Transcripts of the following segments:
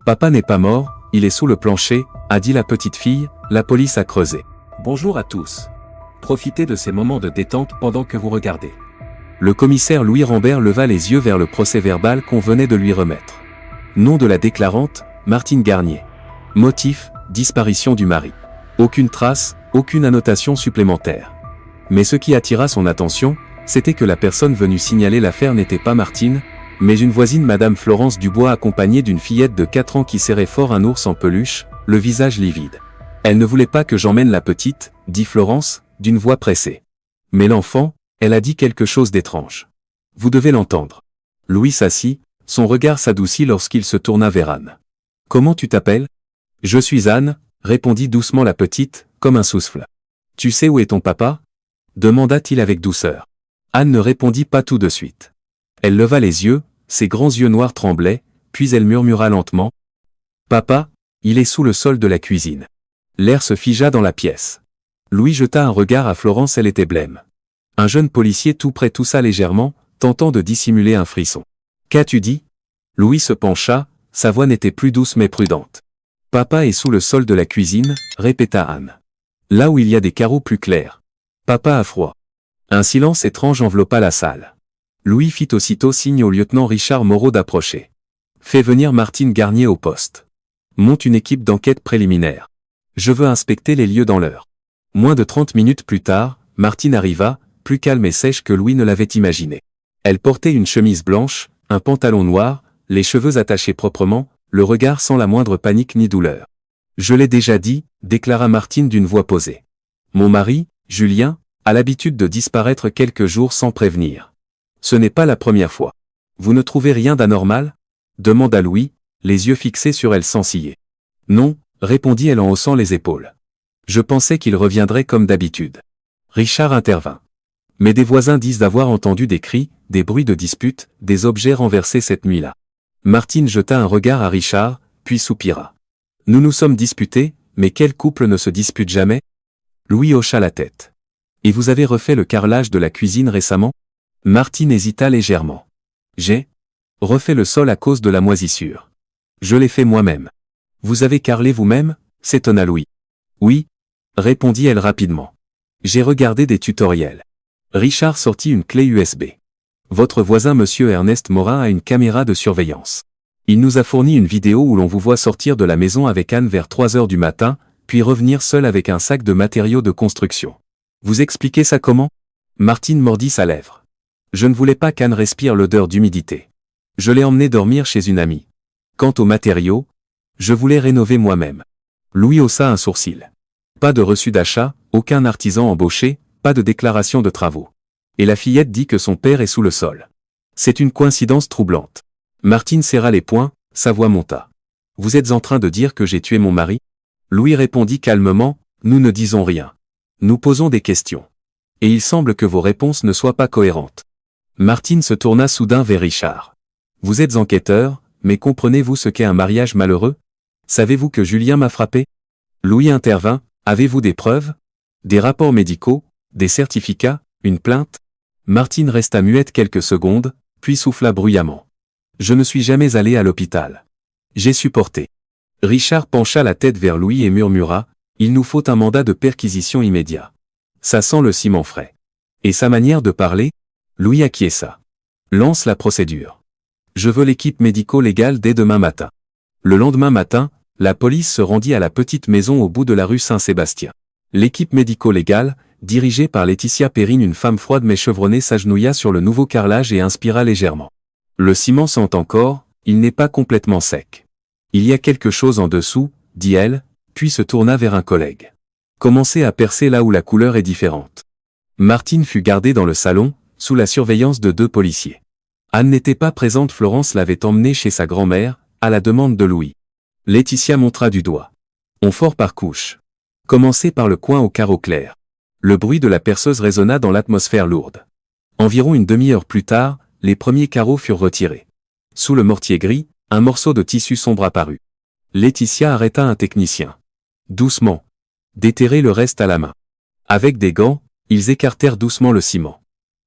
Papa n'est pas mort, il est sous le plancher, a dit la petite fille, la police a creusé. Bonjour à tous. Profitez de ces moments de détente pendant que vous regardez. Le commissaire Louis Rambert leva les yeux vers le procès-verbal qu'on venait de lui remettre. Nom de la déclarante, Martine Garnier. Motif, disparition du mari. Aucune trace, aucune annotation supplémentaire. Mais ce qui attira son attention, c'était que la personne venue signaler l'affaire n'était pas Martine, mais une voisine Madame Florence Dubois accompagnée d'une fillette de 4 ans qui serrait fort un ours en peluche, le visage livide. Elle ne voulait pas que j'emmène la petite, dit Florence, d'une voix pressée. Mais l'enfant, elle a dit quelque chose d'étrange. Vous devez l'entendre. Louis s'assit, son regard s'adoucit lorsqu'il se tourna vers Anne. Comment tu t'appelles? Je suis Anne, répondit doucement la petite, comme un souffle. Tu sais où est ton papa? Demanda-t-il avec douceur. Anne ne répondit pas tout de suite. Elle leva les yeux, ses grands yeux noirs tremblaient, puis elle murmura lentement. Papa, il est sous le sol de la cuisine. L'air se figea dans la pièce. Louis jeta un regard à Florence, elle était blême. Un jeune policier tout près toussa légèrement, tentant de dissimuler un frisson. Qu'as-tu dit? Louis se pencha, sa voix n'était plus douce mais prudente. Papa est sous le sol de la cuisine, répéta Anne. Là où il y a des carreaux plus clairs. Papa a froid. Un silence étrange enveloppa la salle. Louis fit aussitôt signe au lieutenant Richard Moreau d'approcher. Fais venir Martine Garnier au poste. Monte une équipe d'enquête préliminaire. Je veux inspecter les lieux dans l'heure. Moins de 30 minutes plus tard, Martine arriva, plus calme et sèche que Louis ne l'avait imaginé. Elle portait une chemise blanche, un pantalon noir, les cheveux attachés proprement, le regard sans la moindre panique ni douleur. Je l'ai déjà dit, déclara Martine d'une voix posée. Mon mari, Julien, a l'habitude de disparaître quelques jours sans prévenir. Ce n'est pas la première fois. Vous ne trouvez rien d'anormal? Demanda Louis, les yeux fixés sur elle sans ciller. Non, répondit-elle en haussant les épaules. Je pensais qu'il reviendrait comme d'habitude. Richard intervint. Mais des voisins disent d'avoir entendu des cris, des bruits de dispute, des objets renversés cette nuit-là. Martine jeta un regard à Richard, puis soupira. Nous nous sommes disputés, mais quel couple ne se dispute jamais? Louis hocha la tête. Et vous avez refait le carrelage de la cuisine récemment? Martine hésita légèrement. J'ai refait le sol à cause de la moisissure. Je l'ai fait moi-même. Vous avez carrelé vous-même? S'étonna Louis. Oui, répondit-elle rapidement. J'ai regardé des tutoriels. Richard sortit une clé USB. Votre voisin monsieur Ernest Morin a une caméra de surveillance. Il nous a fourni une vidéo où l'on vous voit sortir de la maison avec Anne vers 3 heures du matin, puis revenir seul avec un sac de matériaux de construction. Vous expliquez ça comment? Martine mordit sa lèvre. Je ne voulais pas qu'Anne respire l'odeur d'humidité. Je l'ai emmenée dormir chez une amie. Quant aux matériaux, je voulais rénover moi-même. Louis haussa un sourcil. Pas de reçu d'achat, aucun artisan embauché, pas de déclaration de travaux. Et la fillette dit que son père est sous le sol. C'est une coïncidence troublante. Martine serra les poings, sa voix monta. Vous êtes en train de dire que j'ai tué mon mari? Louis répondit calmement, nous ne disons rien. Nous posons des questions. Et il semble que vos réponses ne soient pas cohérentes. Martine se tourna soudain vers Richard. Vous êtes enquêteur, mais comprenez-vous ce qu'est un mariage malheureux? Savez-vous que Julien m'a frappé? Louis intervint, avez-vous des preuves? Des rapports médicaux, des certificats, une plainte? Martine resta muette quelques secondes, puis souffla bruyamment. Je ne suis jamais allé à l'hôpital. J'ai supporté. Richard pencha la tête vers Louis et murmura, il nous faut un mandat de perquisition immédiat. Ça sent le ciment frais. Et sa manière de parler? Louis acquiesça. Lance la procédure. Je veux l'équipe médico-légale dès demain matin. Le lendemain matin, la police se rendit à la petite maison au bout de la rue Saint-Sébastien. L'équipe médico-légale, dirigée par Laetitia Perrine, une femme froide mais chevronnée, s'agenouilla sur le nouveau carrelage et inspira légèrement. Le ciment sent encore, il n'est pas complètement sec. Il y a quelque chose en dessous, dit-elle, puis se tourna vers un collègue. Commencez à percer là où la couleur est différente. Martine fut gardée dans le salon, sous la surveillance de 2 policiers. Anne n'était pas présente, Florence l'avait emmenée chez sa grand-mère, à la demande de Louis. Laetitia montra du doigt. On fort par couche. Commencez par le coin au carreau clair. Le bruit de la perceuse résonna dans l'atmosphère lourde. Environ une demi-heure plus tard, les premiers carreaux furent retirés. Sous le mortier gris, un morceau de tissu sombre apparut. Laetitia arrêta un technicien. Doucement. Déterrez le reste à la main. Avec des gants, ils écartèrent doucement le ciment.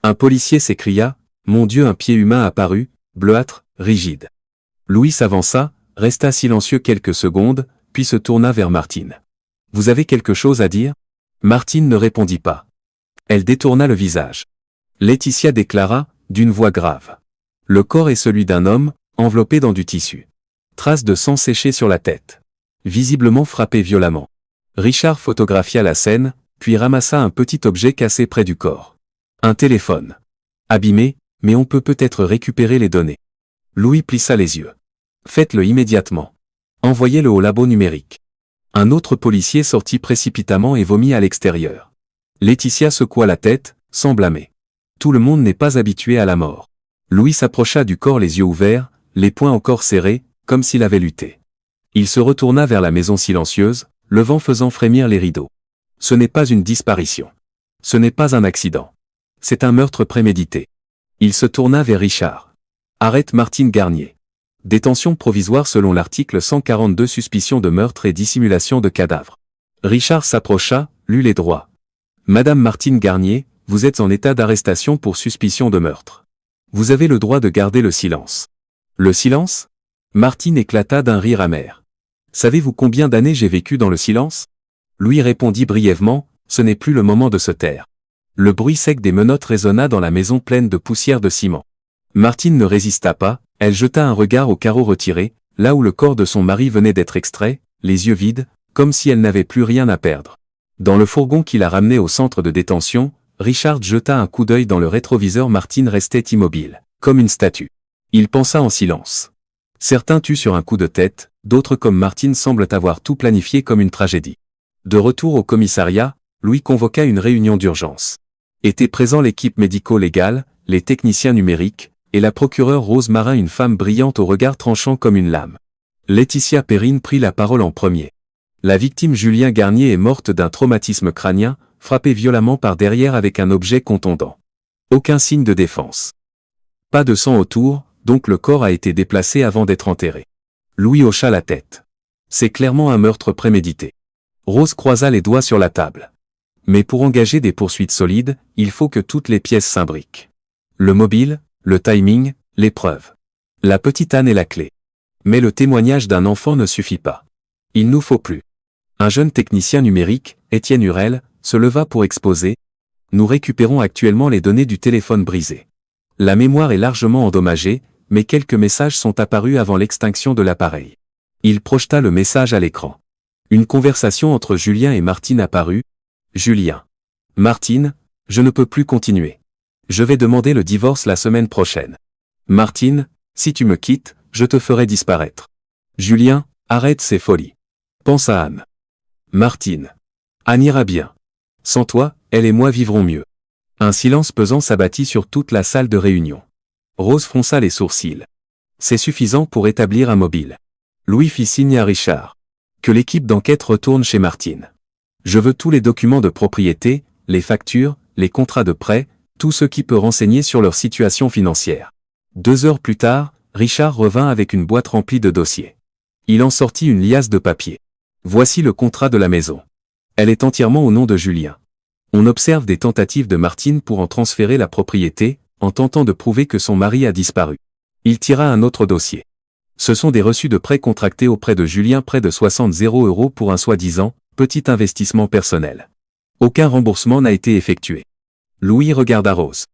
Un policier s'écria, « Mon Dieu !» Un pied humain apparut, bleuâtre, rigide. Louis s'avança, resta silencieux quelques secondes, puis se tourna vers Martine. « Vous avez quelque chose à dire ?» Martine ne répondit pas. Elle détourna le visage. Laetitia déclara, d'une voix grave. « Le corps est celui d'un homme, enveloppé dans du tissu. Traces de sang séché sur la tête. Visiblement frappé violemment. » Richard photographia la scène, puis ramassa un petit objet cassé près du corps. Un téléphone. Abîmé, mais on peut peut-être récupérer les données. Louis plissa les yeux. Faites-le immédiatement. Envoyez-le au labo numérique. Un autre policier sortit précipitamment et vomit à l'extérieur. Laetitia secoua la tête, sans blâmer. Tout le monde n'est pas habitué à la mort. Louis s'approcha du corps les yeux ouverts, les poings encore serrés, comme s'il avait lutté. Il se retourna vers la maison silencieuse, le vent faisant frémir les rideaux. Ce n'est pas une disparition. Ce n'est pas un accident. C'est un meurtre prémédité. Il se tourna vers Richard. Arrête Martine Garnier. Détention provisoire selon l'article 142 suspicion de meurtre et dissimulation de cadavre. Richard s'approcha, lut les droits. Madame Martine Garnier, vous êtes en état d'arrestation pour suspicion de meurtre. Vous avez le droit de garder le silence. Le silence ? Martine éclata d'un rire amer. Savez-vous combien d'années j'ai vécu dans le silence ? Louis répondit brièvement, ce n'est plus le moment de se taire. Le bruit sec des menottes résonna dans la maison pleine de poussière de ciment. Martine ne résista pas, elle jeta un regard au carreau retiré, là où le corps de son mari venait d'être extrait, les yeux vides, comme si elle n'avait plus rien à perdre. Dans le fourgon qui la ramenait au centre de détention, Richard jeta un coup d'œil dans le rétroviseur. Martine restait immobile, comme une statue. Il pensa en silence. Certains tuent sur un coup de tête, d'autres comme Martine semblent avoir tout planifié comme une tragédie. De retour au commissariat, Louis convoqua une réunion d'urgence. Étaient présents l'équipe médico-légale, les techniciens numériques, et la procureure Rose Marin, une femme brillante au regard tranchant comme une lame. Laetitia Perrine prit la parole en premier. La victime Julien Garnier est morte d'un traumatisme crânien, frappé violemment par derrière avec un objet contondant. Aucun signe de défense. Pas de sang autour, donc le corps a été déplacé avant d'être enterré. Louis hocha la tête. C'est clairement un meurtre prémédité. Rose croisa les doigts sur la table. Mais pour engager des poursuites solides, il faut que toutes les pièces s'imbriquent. Le mobile, le timing, les preuves. La petite Anne est la clé. Mais le témoignage d'un enfant ne suffit pas. Il nous faut plus. Un jeune technicien numérique, Étienne Hurel, se leva pour exposer. Nous récupérons actuellement les données du téléphone brisé. La mémoire est largement endommagée, mais quelques messages sont apparus avant l'extinction de l'appareil. Il projeta le message à l'écran. Une conversation entre Julien et Martine apparut. Julien. Martine, je ne peux plus continuer. Je vais demander le divorce la semaine prochaine. Martine, si tu me quittes, je te ferai disparaître. Julien, arrête ces folies. Pense à Anne. Martine. Anne ira bien. Sans toi, elle et moi vivrons mieux. Un silence pesant s'abattit sur toute la salle de réunion. Rose fronça les sourcils. C'est suffisant pour établir un mobile. Louis fit signe à Richard. Que l'équipe d'enquête retourne chez Martine. Je veux tous les documents de propriété, les factures, les contrats de prêt, tout ce qui peut renseigner sur leur situation financière. 2 heures plus tard, Richard revint avec une boîte remplie de dossiers. Il en sortit une liasse de papier. Voici le contrat de la maison. Elle est entièrement au nom de Julien. On observe des tentatives de Martine pour en transférer la propriété, en tentant de prouver que son mari a disparu. Il tira un autre dossier. Ce sont des reçus de prêt contractés auprès de Julien, près de 60 € pour un soi-disant petit investissement personnel. Aucun remboursement n'a été effectué. Louis regarda Rose.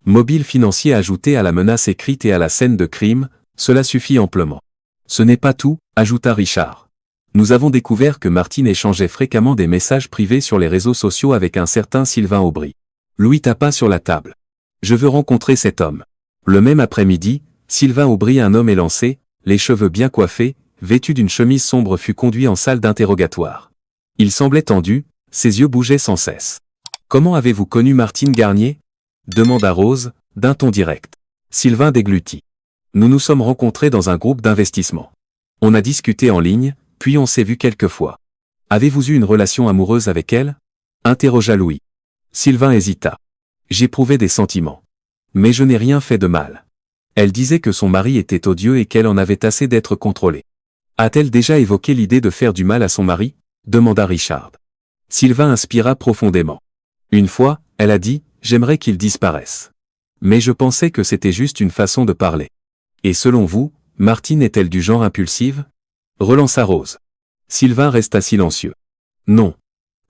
Mobile financier ajouté à la menace écrite et à la scène de crime, cela suffit amplement. Ce n'est pas tout, ajouta Richard. Nous avons découvert que Martine échangeait fréquemment des messages privés sur les réseaux sociaux avec un certain Sylvain Aubry. Louis tapa sur la table. Je veux rencontrer cet homme. Le même après-midi, Sylvain Aubry, un homme élancé, les cheveux bien coiffés, vêtu d'une chemise sombre, fut conduit en salle d'interrogatoire. Il semblait tendu, ses yeux bougeaient sans cesse. « Comment avez-vous connu Martine Garnier » demanda Rose, d'un ton direct. Sylvain déglutit. « Nous nous sommes rencontrés dans un groupe d'investissement. On a discuté en ligne, puis on s'est vu quelques fois. Avez-vous eu une relation amoureuse avec elle » interrogea Louis. Sylvain hésita. « J'éprouvais des sentiments. Mais je n'ai rien fait de mal. Elle disait que son mari était odieux et qu'elle en avait assez d'être contrôlée. A-t-elle déjà évoqué l'idée de faire du mal à son mari » demanda Richard. Sylvain inspira profondément. Une fois, elle a dit « J'aimerais qu'il disparaisse. » Mais je pensais que c'était juste une façon de parler. Et selon vous, Martine est-elle du genre impulsive ? relança Rose. Sylvain resta silencieux. Non.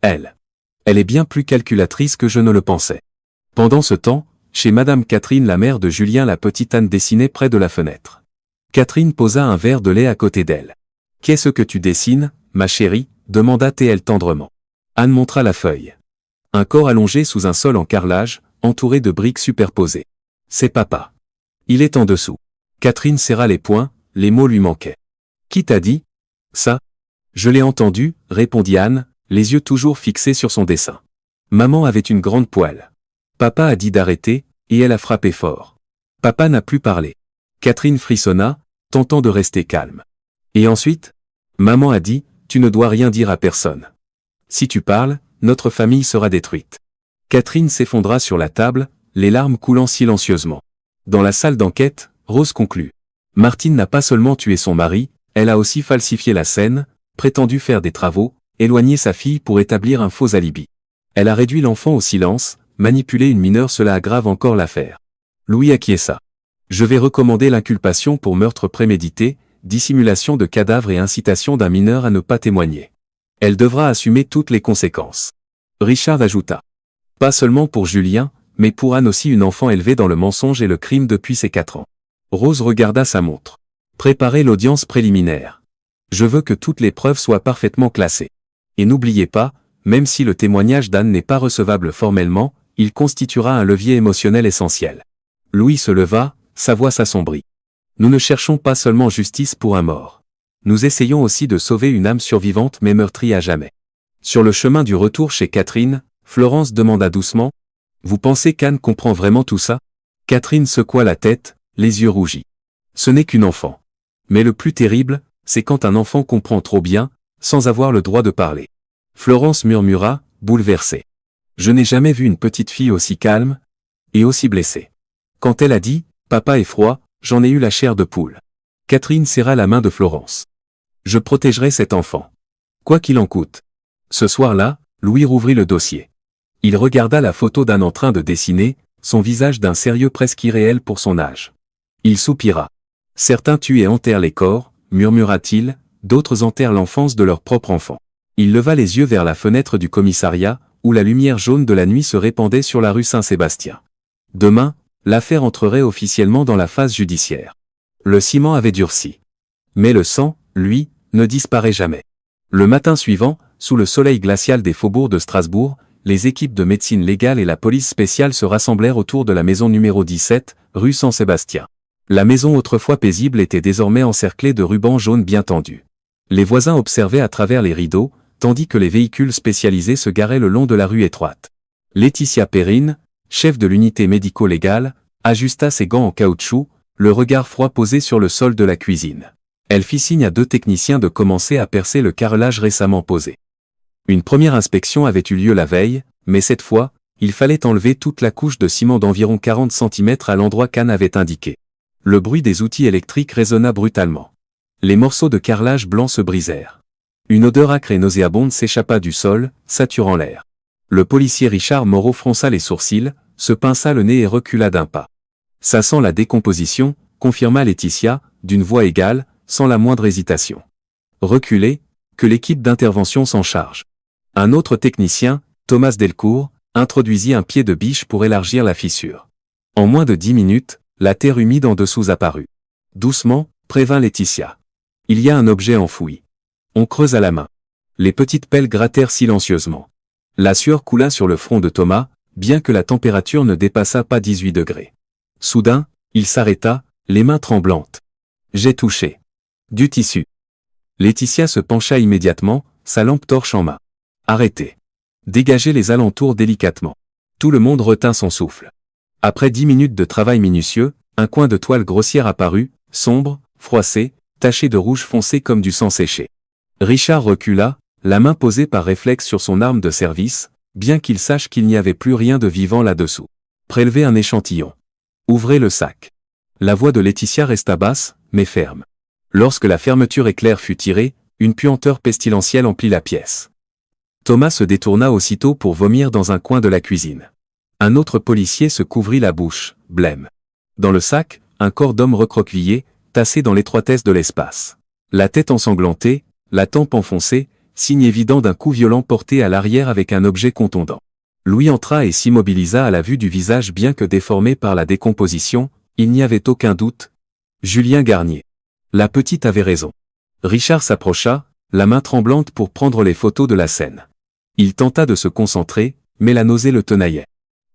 Elle est bien plus calculatrice que je ne le pensais. Pendant ce temps, chez Madame Catherine, la mère de Julien, la petite Anne dessinait près de la fenêtre. Catherine posa un verre de lait à côté d'elle. « Qu'est-ce que tu dessines, ma chérie ?» demanda-t-elle tendrement. Anne montra la feuille. Un corps allongé sous un sol en carrelage, entouré de briques superposées. « C'est papa. Il est en dessous. » Catherine serra les poings, les mots lui manquaient. « Qui t'a dit ça ?» « Je l'ai entendu, » répondit Anne, les yeux toujours fixés sur son dessin. Maman avait une grande poêle. Papa a dit d'arrêter, et elle a frappé fort. Papa n'a plus parlé. Catherine frissonna, tentant de rester calme. Et ensuite, maman a dit, tu ne dois rien dire à personne. Si tu parles, notre famille sera détruite. Catherine s'effondra sur la table, les larmes coulant silencieusement. Dans la salle d'enquête, Rose conclut. Martine n'a pas seulement tué son mari, elle a aussi falsifié la scène, prétendu faire des travaux, éloigner sa fille pour établir un faux alibi. Elle a réduit l'enfant au silence, manipulé une mineure, cela aggrave encore l'affaire. Louis acquiesça. Je vais recommander l'inculpation pour meurtre prémédité, dissimulation de cadavre et incitation d'un mineur à ne pas témoigner. Elle devra assumer toutes les conséquences. Richard ajouta. Pas seulement pour Julien, mais pour Anne aussi, une enfant élevée dans le mensonge et le crime depuis ses 4 ans. Rose regarda sa montre. Préparez l'audience préliminaire. Je veux que toutes les preuves soient parfaitement classées. Et n'oubliez pas, même si le témoignage d'Anne n'est pas recevable formellement, il constituera un levier émotionnel essentiel. Louis se leva, sa voix s'assombrit. Nous ne cherchons pas seulement justice pour un mort. Nous essayons aussi de sauver une âme survivante mais meurtrie à jamais. Sur le chemin du retour chez Catherine, Florence demanda doucement. Vous pensez qu'Anne comprend vraiment tout ça? Catherine secoua la tête, les yeux rougis. Ce n'est qu'une enfant. Mais le plus terrible, c'est quand un enfant comprend trop bien, sans avoir le droit de parler. Florence murmura, bouleversée. Je n'ai jamais vu une petite fille aussi calme et aussi blessée. Quand elle a dit « Papa est froid », j'en ai eu la chair de poule. Catherine serra la main de Florence. Je protégerai cet enfant. Quoi qu'il en coûte. Ce soir-là, Louis rouvrit le dossier. Il regarda la photo d'Anne en train de dessiner, son visage d'un sérieux presque irréel pour son âge. Il soupira. Certains tuent et enterrent les corps, murmura-t-il, d'autres enterrent l'enfance de leur propre enfant. Il leva les yeux vers la fenêtre du commissariat, où la lumière jaune de la nuit se répandait sur la rue Saint-Sébastien. Demain, l'affaire entrerait officiellement dans la phase judiciaire. Le ciment avait durci. Mais le sang, lui, ne disparaît jamais. Le matin suivant, sous le soleil glacial des faubourgs de Strasbourg, les équipes de médecine légale et la police spéciale se rassemblèrent autour de la maison numéro 17, rue Saint-Sébastien. La maison autrefois paisible était désormais encerclée de rubans jaunes bien tendus. Les voisins observaient à travers les rideaux, tandis que les véhicules spécialisés se garaient le long de la rue étroite. Laetitia Perrine, chef de l'unité médico-légale, ajusta ses gants en caoutchouc, le regard froid posé sur le sol de la cuisine. Elle fit signe à 2 techniciens de commencer à percer le carrelage récemment posé. Une première inspection avait eu lieu la veille, mais cette fois, il fallait enlever toute la couche de ciment d'environ 40 cm à l'endroit qu'Anne avait indiqué. Le bruit des outils électriques résonna brutalement. Les morceaux de carrelage blanc se brisèrent. Une odeur âcre et nauséabonde s'échappa du sol, saturant l'air. Le policier Richard Moreau fronça les sourcils, se pinça le nez et recula d'un pas. Ça sent la décomposition, confirma Laetitia, d'une voix égale, sans la moindre hésitation. Reculez, que l'équipe d'intervention s'en charge. Un autre technicien, Thomas Delcourt, introduisit un pied de biche pour élargir la fissure. En moins de 10 minutes, la terre humide en dessous apparut. Doucement, prévint Laetitia. Il y a un objet enfoui. On creuse à la main. Les petites pelles grattèrent silencieusement. La sueur coula sur le front de Thomas, bien que la température ne dépassât pas 18 degrés. Soudain, il s'arrêta, les mains tremblantes. J'ai touché. Du tissu. Laetitia se pencha immédiatement, sa lampe torche en main. Arrêtez. Dégagez les alentours délicatement. Tout le monde retint son souffle. Après 10 minutes de travail minutieux, un coin de toile grossière apparut, sombre, froissé, taché de rouge foncé comme du sang séché. Richard recula, la main posée par réflexe sur son arme de service, bien qu'il sache qu'il n'y avait plus rien de vivant là-dessous. Prélevez un échantillon. Ouvrez le sac. La voix de Laetitia resta basse, mais ferme. Lorsque la fermeture éclair fut tirée, une puanteur pestilentielle emplit la pièce. Thomas se détourna aussitôt pour vomir dans un coin de la cuisine. Un autre policier se couvrit la bouche, blême. Dans le sac, un corps d'homme recroquevillé, tassé dans l'étroitesse de l'espace. La tête ensanglantée, la tempe enfoncée, signe évident d'un coup violent porté à l'arrière avec un objet contondant. Louis entra et s'immobilisa à la vue du visage bien que déformé par la décomposition, il n'y avait aucun doute. Julien Garnier. La petite avait raison. Richard s'approcha, la main tremblante pour prendre les photos de la scène. Il tenta de se concentrer, mais la nausée le tenaillait.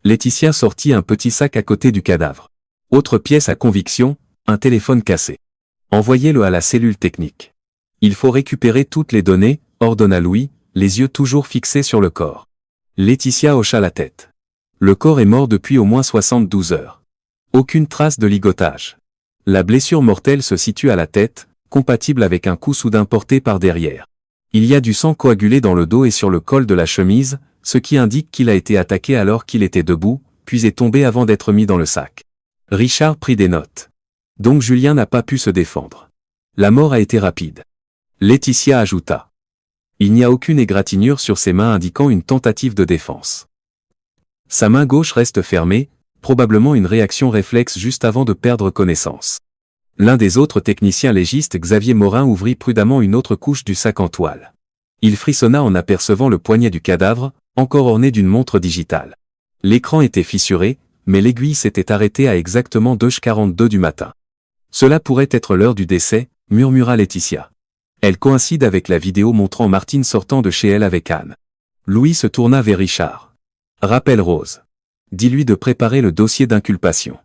Laetitia sortit un petit sac à côté du cadavre. Autre pièce à conviction, un téléphone cassé. Envoyez-le à la cellule technique. Il faut récupérer toutes les données, ordonna Louis, les yeux toujours fixés sur le corps. Laetitia hocha la tête. Le corps est mort depuis au moins 72 heures. Aucune trace de ligotage. La blessure mortelle se situe à la tête, compatible avec un coup soudain porté par derrière. Il y a du sang coagulé dans le dos et sur le col de la chemise, ce qui indique qu'il a été attaqué alors qu'il était debout, puis est tombé avant d'être mis dans le sac. Richard prit des notes. Donc Julien n'a pas pu se défendre. La mort a été rapide. Laetitia ajouta. Il n'y a aucune égratignure sur ses mains indiquant une tentative de défense. Sa main gauche reste fermée, probablement une réaction réflexe juste avant de perdre connaissance. L'un des autres techniciens légistes, Xavier Morin, ouvrit prudemment une autre couche du sac en toile. Il frissonna en apercevant le poignet du cadavre, encore orné d'une montre digitale. L'écran était fissuré, mais l'aiguille s'était arrêtée à exactement 2h42 du matin. Cela pourrait être l'heure du décès, murmura Laetitia. Elle coïncide avec la vidéo montrant Martine sortant de chez elle avec Anne. Louis se tourna vers Richard. Rappelle Rose. Dis-lui de préparer le dossier d'inculpation.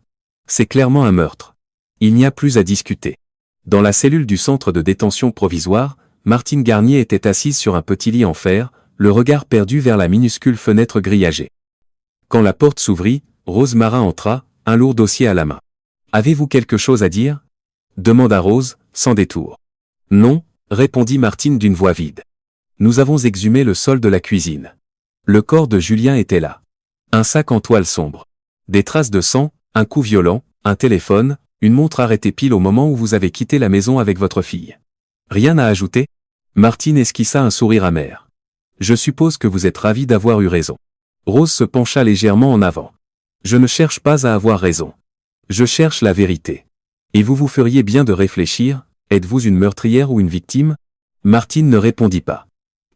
C'est clairement un meurtre. Il n'y a plus à discuter. Dans la cellule du centre de détention provisoire, Martine Garnier était assise sur un petit lit en fer, le regard perdu vers la minuscule fenêtre grillagée. Quand la porte s'ouvrit, Rose Marin entra, un lourd dossier à la main. « Avez-vous quelque chose à dire » demanda Rose, sans détour. « Non » répondit Martine d'une voix vide. « Nous avons exhumé le sol de la cuisine. Le corps de Julien était là. Un sac en toile sombre. Des traces de sang, un coup violent, un téléphone, une montre arrêtée pile au moment où vous avez quitté la maison avec votre fille. Rien à ajouter » Martine esquissa un sourire amer. « Je suppose que vous êtes ravi d'avoir eu raison. » Rose se pencha légèrement en avant. « Je ne cherche pas à avoir raison. Je cherche la vérité. Et vous feriez bien de réfléchir, êtes-vous une meurtrière ou une victime ?» Martine ne répondit pas.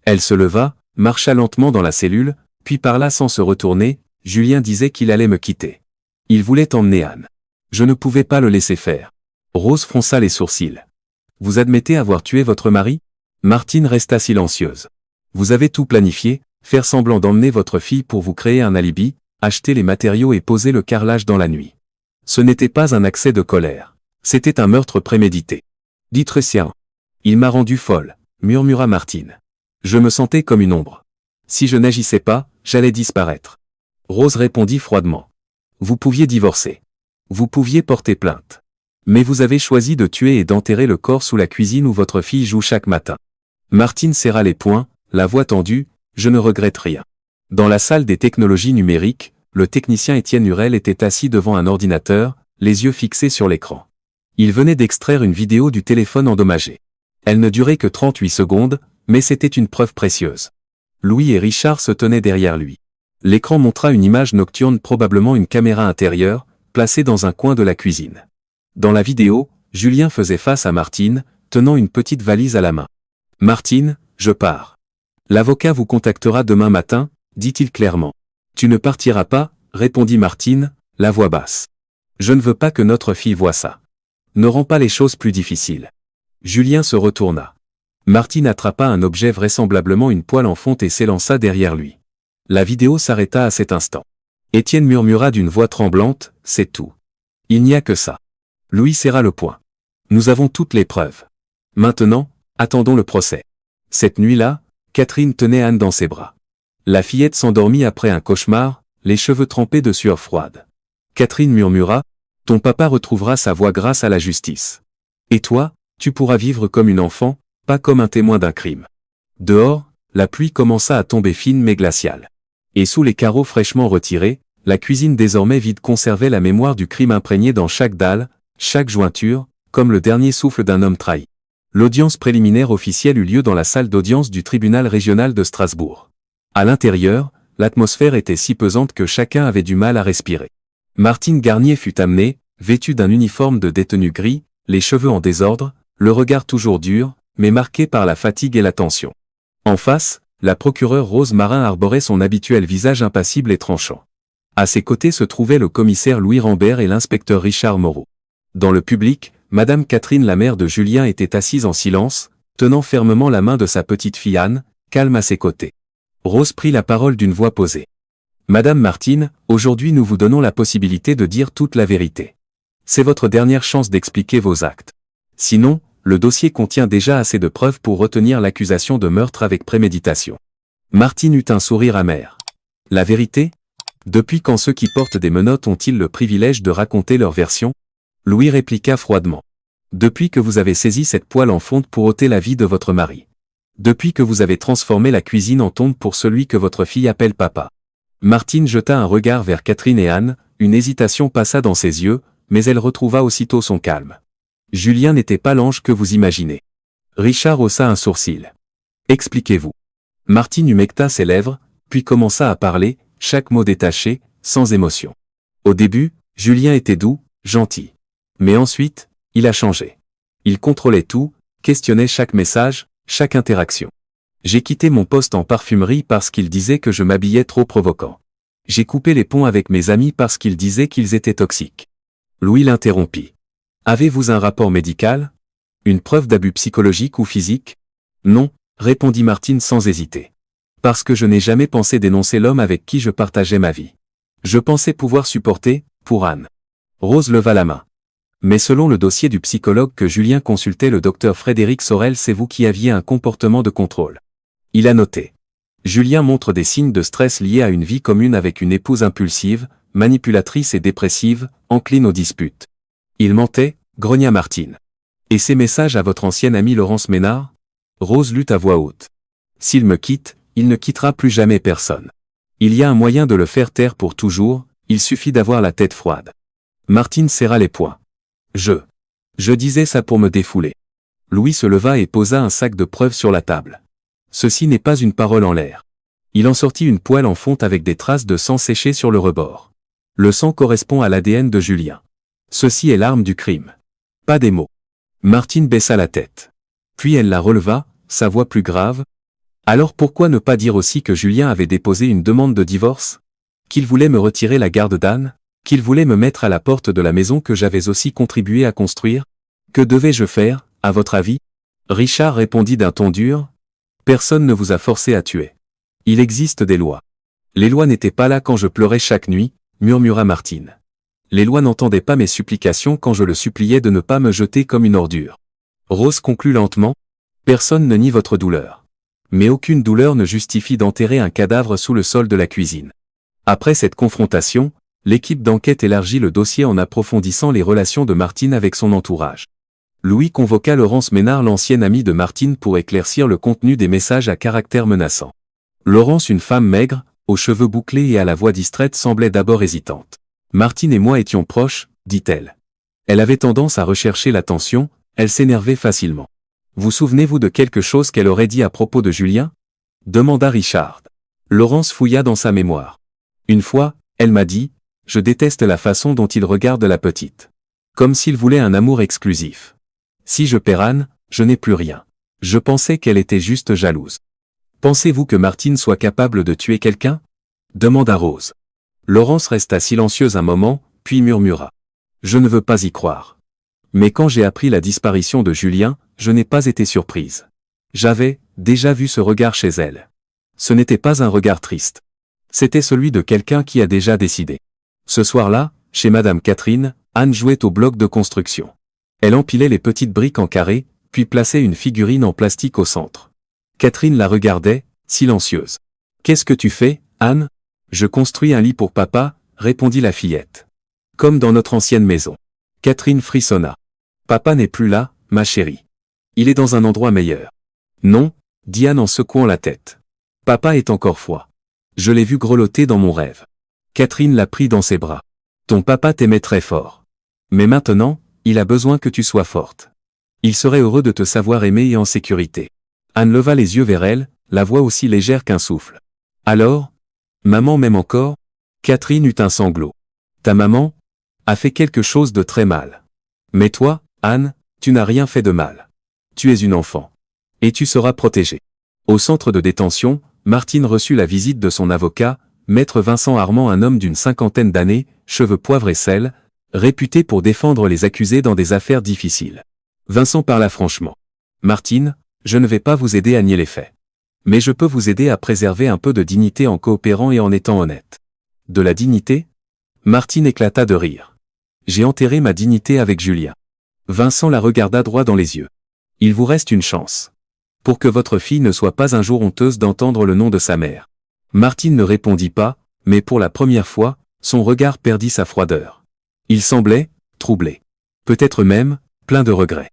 Elle se leva, marcha lentement dans la cellule, puis parla sans se retourner. Julien disait qu'il allait me quitter. Il voulait emmener Anne. Je ne pouvais pas le laisser faire. Rose fronça les sourcils. « Vous admettez avoir tué votre mari ?» Martine resta silencieuse. « Vous avez tout planifié, faire semblant d'emmener votre fille pour vous créer un alibi, acheter les matériaux et poser le carrelage dans la nuit. Ce n'était pas un accès de colère. C'était un meurtre prémédité. » « Dit Trécien. Il m'a rendu folle, murmura Martine. Je me sentais comme une ombre. Si je n'agissais pas, j'allais disparaître. Rose répondit froidement. Vous pouviez divorcer. Vous pouviez porter plainte. Mais vous avez choisi de tuer et d'enterrer le corps sous la cuisine où votre fille joue chaque matin. Martine serra les poings, la voix tendue, je ne regrette rien. Dans la salle des technologies numériques, le technicien Étienne Hurel était assis devant un ordinateur, les yeux fixés sur l'écran. Il venait d'extraire une vidéo du téléphone endommagé. Elle ne durait que 38 secondes, mais c'était une preuve précieuse. Louis et Richard se tenaient derrière lui. L'écran montra une image nocturne, probablement une caméra intérieure, placée dans un coin de la cuisine. Dans la vidéo, Julien faisait face à Martine, tenant une petite valise à la main. « Martine, je pars. L'avocat vous contactera demain matin, dit-il clairement. « Tu ne partiras pas, répondit Martine, la voix basse. Je ne veux pas que notre fille voie ça. Ne rends pas les choses plus difficiles. » Julien se retourna. Martine attrapa un objet, vraisemblablement une poêle en fonte, et s'élança derrière lui. La vidéo s'arrêta à cet instant. Étienne murmura d'une voix tremblante, « C'est tout. Il n'y a que ça. » Louis serra le poing. « Nous avons toutes les preuves. Maintenant, attendons le procès. » Cette nuit-là, Catherine tenait Anne dans ses bras. La fillette s'endormit après un cauchemar, les cheveux trempés de sueur froide. Catherine murmura, « Ton papa retrouvera sa voix grâce à la justice. Et toi, tu pourras vivre comme une enfant, pas comme un témoin d'un crime. » Dehors, la pluie commença à tomber fine mais glaciale. Et sous les carreaux fraîchement retirés, la cuisine désormais vide conservait la mémoire du crime imprégnée dans chaque dalle, chaque jointure, comme le dernier souffle d'un homme trahi. L'audience préliminaire officielle eut lieu dans la salle d'audience du tribunal régional de Strasbourg. À l'intérieur, l'atmosphère était si pesante que chacun avait du mal à respirer. Martine Garnier fut amenée, vêtue d'un uniforme de détenu gris, les cheveux en désordre, le regard toujours dur, mais marqué par la fatigue et la tension. En face, la procureure Rose Marin arborait son habituel visage impassible et tranchant. À ses côtés se trouvaient le commissaire Louis Rambert et l'inspecteur Richard Moreau. Dans le public, Madame Catherine, la mère de Julien, était assise en silence, tenant fermement la main de sa petite fille Anne, calme à ses côtés. Rose prit la parole d'une voix posée. Madame Martine, aujourd'hui nous vous donnons la possibilité de dire toute la vérité. C'est votre dernière chance d'expliquer vos actes. Sinon, le dossier contient déjà assez de preuves pour retenir l'accusation de meurtre avec préméditation. Martine eut un sourire amer. La vérité ? Depuis quand ceux qui portent des menottes ont-ils le privilège de raconter leur version ? Louis répliqua froidement. Depuis que vous avez saisi cette poêle en fonte pour ôter la vie de votre mari. Depuis que vous avez transformé la cuisine en tombe pour celui que votre fille appelle papa. Martine jeta un regard vers Catherine et Anne, une hésitation passa dans ses yeux, mais elle retrouva aussitôt son calme. Julien n'était pas l'ange que vous imaginez. Richard haussa un sourcil. Expliquez-vous. Martine humecta ses lèvres, puis commença à parler, chaque mot détaché, sans émotion. Au début, Julien était doux, gentil. Mais ensuite, il a changé. Il contrôlait tout, questionnait chaque message, chaque interaction. J'ai quitté mon poste en parfumerie parce qu'il disait que je m'habillais trop provoquant. J'ai coupé les ponts avec mes amis parce qu'ils disaient qu'ils étaient toxiques. Louis l'interrompit. Avez-vous un rapport médical ? Une preuve d'abus psychologique ou physique ? Non, répondit Martine sans hésiter. Parce que je n'ai jamais pensé dénoncer l'homme avec qui je partageais ma vie. Je pensais pouvoir supporter, pour Anne. Rose leva la main. Mais selon le dossier du psychologue que Julien consultait, le docteur Frédéric Sorel, c'est vous qui aviez un comportement de contrôle. Il a noté. Julien montre des signes de stress liés à une vie commune avec une épouse impulsive, manipulatrice et dépressive, encline aux disputes. Il mentait, grogna Martine. Et ces messages à votre ancienne amie Laurence Ménard ? Rose lut à voix haute. S'il me quitte, il ne quittera plus jamais personne. Il y a un moyen de le faire taire pour toujours, il suffit d'avoir la tête froide. Martine serra les poings. Je disais ça pour me défouler. Louis se leva et posa un sac de preuves sur la table. Ceci n'est pas une parole en l'air. Il en sortit une poêle en fonte avec des traces de sang séché sur le rebord. Le sang correspond à l'ADN de Julien. Ceci est l'arme du crime. Pas des mots. Martine baissa la tête. Puis elle la releva, sa voix plus grave. Alors pourquoi ne pas dire aussi que Julien avait déposé une demande de divorce ? Qu'il voulait me retirer la garde d'Anne ? Qu'il voulait me mettre à la porte de la maison que j'avais aussi contribué à construire ? Que devais-je faire, à votre avis ? Richard répondit d'un ton dur. Personne ne vous a forcé à tuer. Il existe des lois. Les lois n'étaient pas là quand je pleurais chaque nuit, murmura Martine. Les lois n'entendaient pas mes supplications quand je le suppliais de ne pas me jeter comme une ordure. Rose conclut lentement. Personne ne nie votre douleur. Mais aucune douleur ne justifie d'enterrer un cadavre sous le sol de la cuisine. Après cette confrontation, l'équipe d'enquête élargit le dossier en approfondissant les relations de Martine avec son entourage. Louis convoqua Laurence Ménard, l'ancienne amie de Martine, pour éclaircir le contenu des messages à caractère menaçant. Laurence, une femme maigre, aux cheveux bouclés et à la voix distraite, semblait d'abord hésitante. « Martine et moi étions proches, dit-elle. Elle avait tendance à rechercher l'attention, elle s'énervait facilement. Vous souvenez-vous de quelque chose qu'elle aurait dit à propos de Julien ? Demanda Richard. Laurence fouilla dans sa mémoire. Une fois, elle m'a dit, je déteste la façon dont il regarde la petite. Comme s'il voulait un amour exclusif. Si je perds Anne, je n'ai plus rien. Je pensais qu'elle était juste jalouse. Pensez-vous que Martine soit capable de tuer quelqu'un ? Demanda Rose. Laurence resta silencieuse un moment, puis murmura. Je ne veux pas y croire. Mais quand j'ai appris la disparition de Julien, je n'ai pas été surprise. J'avais déjà vu ce regard chez elle. Ce n'était pas un regard triste. C'était celui de quelqu'un qui a déjà décidé. Ce soir-là, chez Madame Catherine, Anne jouait au bloc de construction. Elle empilait les petites briques en carré, puis plaçait une figurine en plastique au centre. Catherine la regardait, silencieuse. « Qu'est-ce que tu fais, Anne ? » « Je construis un lit pour papa, » répondit la fillette. « Comme dans notre ancienne maison. » Catherine frissonna. « Papa n'est plus là, ma chérie. Il est dans un endroit meilleur. » « Non, » dit Anne en secouant la tête. « Papa est encore froid. Je l'ai vu grelotter dans mon rêve. » Catherine la prit dans ses bras. « Ton papa t'aimait très fort. Mais maintenant, il a besoin que tu sois forte. Il serait heureux de te savoir aimée et en sécurité. » Anne leva les yeux vers elle, la voix aussi légère qu'un souffle. « Alors ? Maman m'aime encore ?» Catherine eut un sanglot. « Ta maman a fait quelque chose de très mal. Mais toi, Anne, tu n'as rien fait de mal. tu es une enfant. Et tu seras protégée. Au centre de détention, Martine reçut la visite de son avocat, maître Vincent Armand, un homme d'une cinquantaine d'années, cheveux poivre et sel, réputé pour défendre les accusés dans des affaires difficiles. Vincent parla franchement. Martine, je ne vais pas vous aider à nier les faits. Mais je peux vous aider à préserver un peu de dignité en coopérant et en étant honnête. De la dignité? Martine éclata de rire. J'ai enterré ma dignité avec Julien. Vincent la regarda droit dans les yeux. Il vous reste une chance. Pour que votre fille ne soit pas un jour honteuse d'entendre le nom de sa mère. Martine ne répondit pas, mais pour la première fois, son regard perdit sa froideur. Il semblait troublé. Peut-être même, plein de regrets.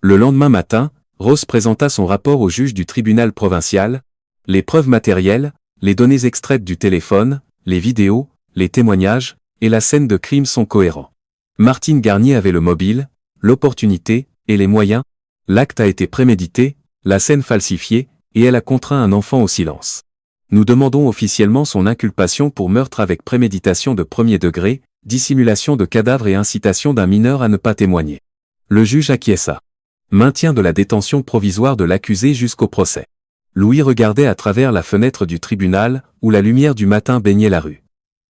Le lendemain matin, Rose présenta son rapport au juge du tribunal provincial. Les preuves matérielles, les données extraites du téléphone, les vidéos, les témoignages, et la scène de crime sont cohérents. Martine Garnier avait le mobile, l'opportunité, et les moyens. L'acte a été prémédité, la scène falsifiée, et elle a contraint un enfant au silence. Nous demandons officiellement son inculpation pour meurtre avec préméditation de premier degré, dissimulation de cadavre et incitation d'un mineur à ne pas témoigner. Le juge acquiesça. Maintien de la détention provisoire de l'accusé jusqu'au procès. Louis regardait à travers la fenêtre du tribunal, où la lumière du matin baignait la rue.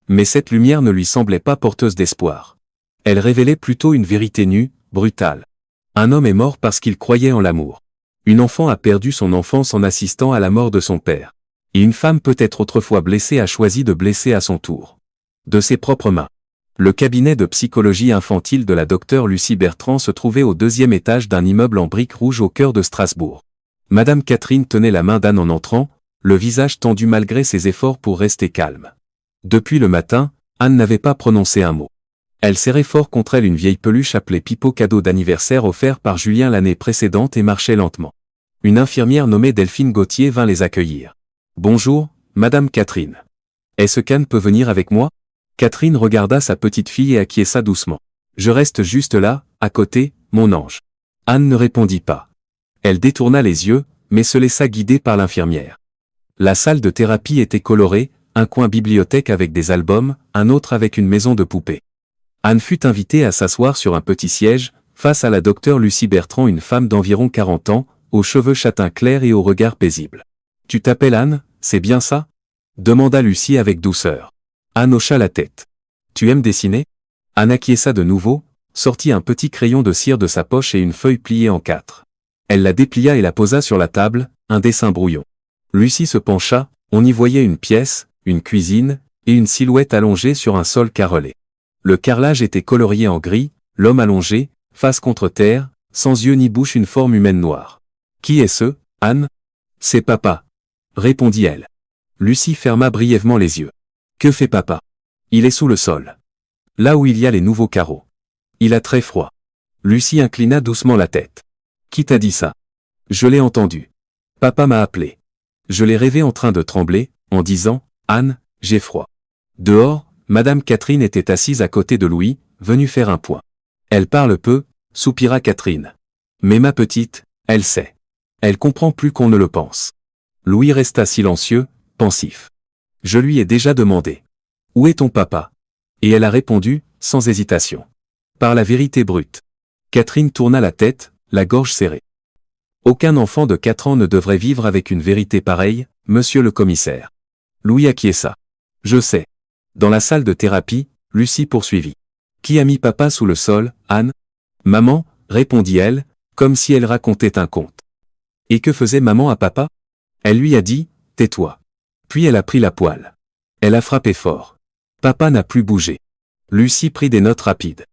Mais cette lumière ne lui semblait pas porteuse d'espoir. Elle révélait plutôt une vérité nue, brutale. Un homme est mort parce qu'il croyait en l'amour. Une enfant a perdu son enfance en assistant à la mort de son père. Et une femme peut-être autrefois blessée a choisi de blesser à son tour. De ses propres mains. Le cabinet de psychologie infantile de la docteure Lucie Bertrand se trouvait au 2e étage d'un immeuble en briques rouges au cœur de Strasbourg. Madame Catherine tenait la main d'Anne en entrant, le visage tendu malgré ses efforts pour rester calme. Depuis le matin, Anne n'avait pas prononcé un mot. Elle serrait fort contre elle une vieille peluche appelée Pipo, cadeau d'anniversaire offert par Julien l'année précédente, et marchait lentement. Une infirmière nommée Delphine Gauthier vint les accueillir. « Bonjour, Madame Catherine. Est-ce qu'Anne peut venir avec moi ?» Catherine regarda sa petite fille et acquiesça doucement. « Je reste juste là, à côté, mon ange. » Anne ne répondit pas. Elle détourna les yeux, mais se laissa guider par l'infirmière. La salle de thérapie était colorée, un coin bibliothèque avec des albums, un autre avec une maison de poupées. Anne fut invitée à s'asseoir sur un petit siège, face à la docteure Lucie Bertrand, une femme d'environ 40 ans, aux cheveux châtain clair et au regard paisible. « Tu t'appelles Anne, c'est bien ça ?» demanda Lucie avec douceur. Anne hocha la tête. « Tu aimes dessiner ?» Anne acquiesça de nouveau, sortit un petit crayon de cire de sa poche et une feuille pliée en 4. Elle la déplia et la posa sur la table, un dessin brouillon. Lucie se pencha, on y voyait une pièce, une cuisine, et une silhouette allongée sur un sol carrelé. Le carrelage était colorié en gris, l'homme allongé, face contre terre, sans yeux ni bouche, une forme humaine noire. « Qui est ce, Anne ?»« C'est papa, » répondit-elle. Lucie ferma brièvement les yeux. « Que fait papa ?»« Il est sous le sol. Là où il y a les nouveaux carreaux. Il a très froid. » Lucie inclina doucement la tête. « Qui t'a dit ça ?»« Je l'ai entendu. Papa m'a appelé. Je l'ai rêvé en train de trembler, en disant « Anne, j'ai froid. » Dehors, Madame Catherine était assise à côté de Louis, venue faire un point. « Elle parle peu », soupira Catherine. « Mais ma petite, elle sait. Elle comprend plus qu'on ne le pense. » Louis resta silencieux, pensif. « Je lui ai déjà demandé. Où est ton papa ?» Et elle a répondu, sans hésitation. Par la vérité brute. Catherine tourna la tête, la gorge serrée. Aucun enfant de 4 ans ne devrait vivre avec une vérité pareille, monsieur le commissaire. Louis acquiesça. Je sais. Dans la salle de thérapie, Lucie poursuivit. Qui a mis papa sous le sol, Anne? Maman, répondit-elle, comme si elle racontait un conte. Et que faisait maman à papa? Elle lui a dit, tais-toi. Puis elle a pris la poêle. Elle a frappé fort. Papa n'a plus bougé. Lucie prit des notes rapides.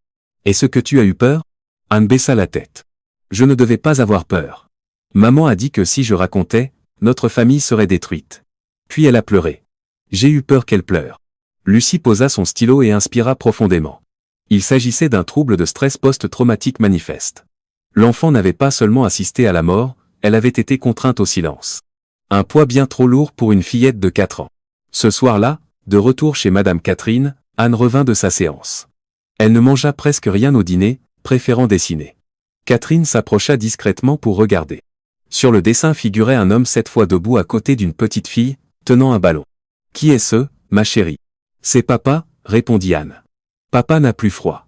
Est-ce que tu as eu peur? Anne baissa la tête. Je ne devais pas avoir peur. Maman a dit que si je racontais, notre famille serait détruite. Puis elle a pleuré. J'ai eu peur qu'elle pleure. Lucie posa son stylo et inspira profondément. Il s'agissait d'un trouble de stress post-traumatique manifeste. L'enfant n'avait pas seulement assisté à la mort, elle avait été contrainte au silence. Un poids bien trop lourd pour une fillette de 4 ans. Ce soir-là, de retour chez Madame Catherine, Anne revint de sa séance. Elle ne mangea presque rien au dîner, préférant dessiner. Catherine s'approcha discrètement pour regarder. Sur le dessin figurait un homme 7 fois debout à côté d'une petite fille, tenant un ballon. « Qui est ce, ma chérie ?»« C'est papa, » répondit Anne. « Papa n'a plus froid.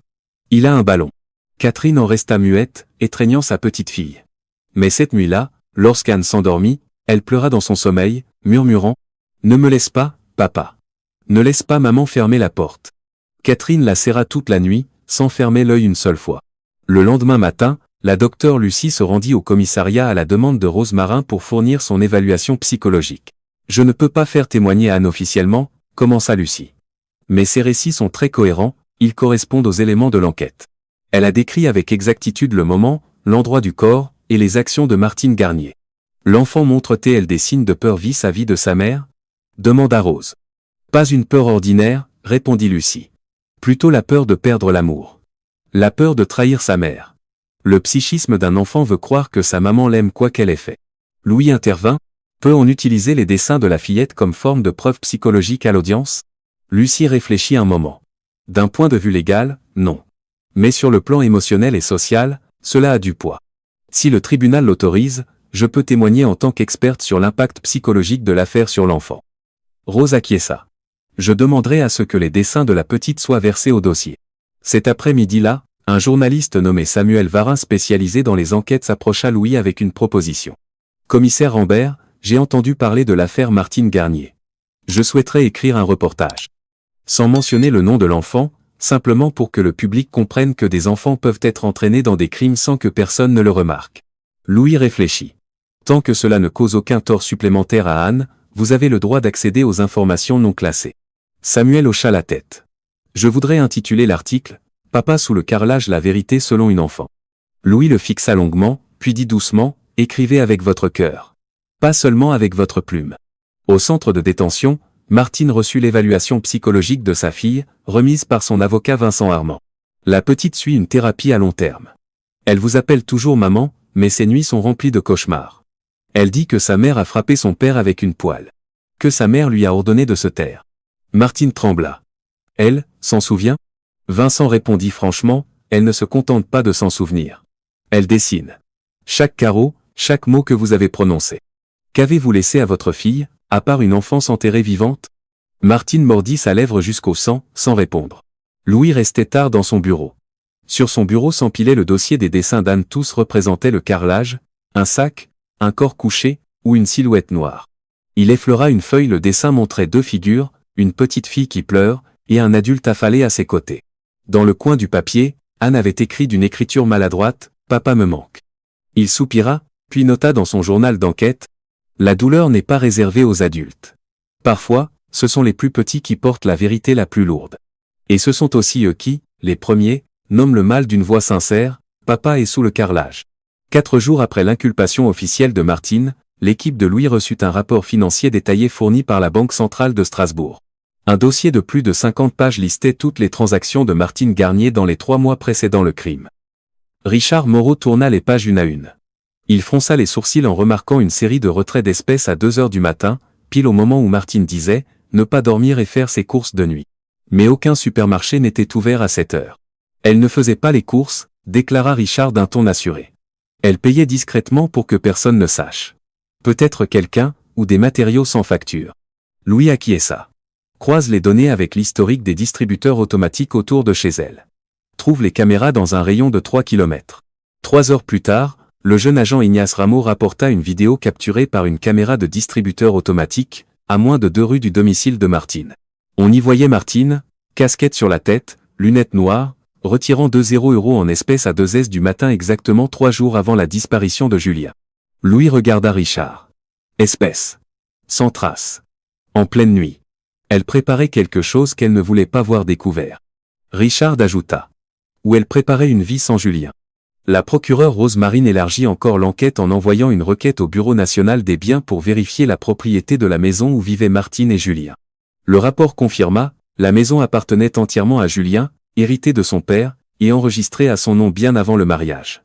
Il a un ballon. » Catherine en resta muette, étreignant sa petite fille. Mais cette nuit-là, lorsqu'Anne s'endormit, elle pleura dans son sommeil, murmurant « Ne me laisse pas, papa. Ne laisse pas maman fermer la porte. » Catherine la serra toute la nuit, sans fermer l'œil une seule fois. Le lendemain matin, la docteure Lucie se rendit au commissariat à la demande de Rose Marin pour fournir son évaluation psychologique. « Je ne peux pas faire témoigner Anne officiellement », commença Lucie. Mais ces récits sont très cohérents, ils correspondent aux éléments de l'enquête. Elle a décrit avec exactitude le moment, l'endroit du corps, et les actions de Martine Garnier. L'enfant montre-t-elle des signes de peur vis-à-vis de sa mère ? Demanda Rose. Pas une peur ordinaire, répondit Lucie. Plutôt la peur de perdre l'amour. La peur de trahir sa mère. Le psychisme d'un enfant veut croire que sa maman l'aime quoi qu'elle ait fait. Louis intervint. Peut-on utiliser les dessins de la fillette comme forme de preuve psychologique à l'audience ? Lucie réfléchit un moment. D'un point de vue légal, non. Mais sur le plan émotionnel et social, cela a du poids. Si le tribunal l'autorise, je peux témoigner en tant qu'experte sur l'impact psychologique de l'affaire sur l'enfant. Rose acquiesça. Je demanderai à ce que les dessins de la petite soient versés au dossier. Cet après-midi-là, un journaliste nommé Samuel Varin spécialisé dans les enquêtes s'approcha Louis avec une proposition. Commissaire Rambert, j'ai entendu parler de l'affaire Martine Garnier. Je souhaiterais écrire un reportage. Sans mentionner le nom de l'enfant, simplement pour que le public comprenne que des enfants peuvent être entraînés dans des crimes sans que personne ne le remarque. Louis réfléchit. Tant que cela ne cause aucun tort supplémentaire à Anne, vous avez le droit d'accéder aux informations non classées. Samuel hocha la tête. Je voudrais intituler l'article « Papa sous le carrelage, la vérité selon une enfant ». Louis le fixa longuement, puis dit doucement « Écrivez avec votre cœur. Pas seulement avec votre plume. » Au centre de détention, Martine reçut l'évaluation psychologique de sa fille, remise par son avocat Vincent Armand. La petite suit une thérapie à long terme. Elle vous appelle toujours maman, mais ses nuits sont remplies de cauchemars. Elle dit que sa mère a frappé son père avec une poêle. Que sa mère lui a ordonné de se taire. Martine trembla. Elle, s'en souvient ? Vincent répondit franchement, elle ne se contente pas de s'en souvenir. Elle dessine. Chaque carreau, chaque mot que vous avez prononcé. Qu'avez-vous laissé à votre fille, à part une enfance enterrée vivante ? Martine mordit sa lèvre jusqu'au sang, sans répondre. Louis restait tard dans son bureau. Sur son bureau s'empilait le dossier des dessins d'Anne, tous représentaient le carrelage, un sac, un corps couché, ou une silhouette noire. Il effleura une feuille, le dessin montrait deux figures, une petite fille qui pleure, et un adulte affalé à ses côtés. Dans le coin du papier, Anne avait écrit d'une écriture maladroite, « Papa me manque ». Il soupira, puis nota dans son journal d'enquête, « La douleur n'est pas réservée aux adultes. Parfois, ce sont les plus petits qui portent la vérité la plus lourde. Et ce sont aussi eux qui, les premiers, nomment le mal d'une voix sincère, « Papa est sous le carrelage ». 4 jours après l'inculpation officielle de Martine, l'équipe de Louis reçut un rapport financier détaillé fourni par la Banque centrale de Strasbourg. Un dossier de plus de 50 pages listait toutes les transactions de Martine Garnier dans les 3 mois précédant le crime. Richard Moreau tourna les pages une à une. Il fronça les sourcils en remarquant une série de retraits d'espèces à 2 heures du matin, pile au moment où Martine disait « ne pas dormir et faire ses courses de nuit ». Mais aucun supermarché n'était ouvert à cette heure. Elle ne faisait pas les courses, déclara Richard d'un ton assuré. Elle payait discrètement pour que personne ne sache. Peut-être quelqu'un, ou des matériaux sans facture. Louis acquiesça. Croise les données avec l'historique des distributeurs automatiques autour de chez elle. Trouve les caméras dans un rayon de 3 km. 3 heures plus tard, le jeune agent Ignace Rameau rapporta une vidéo capturée par une caméra de distributeur automatique, à moins de 2 rues du domicile de Martine. On y voyait Martine, casquette sur la tête, lunettes noires, retirant 2,0 € en espèces à 2h du matin exactement 3 jours avant la disparition de Julien. Louis regarda Richard. Espèce. Sans trace. En pleine nuit. Elle préparait quelque chose qu'elle ne voulait pas voir découvert. Richard ajouta. Ou elle préparait une vie sans Julien. La procureure Rose Marine élargit encore l'enquête en envoyant une requête au Bureau national des biens pour vérifier la propriété de la maison où vivaient Martine et Julien. Le rapport confirma, la maison appartenait entièrement à Julien, hérité de son père, et enregistrée à son nom bien avant le mariage.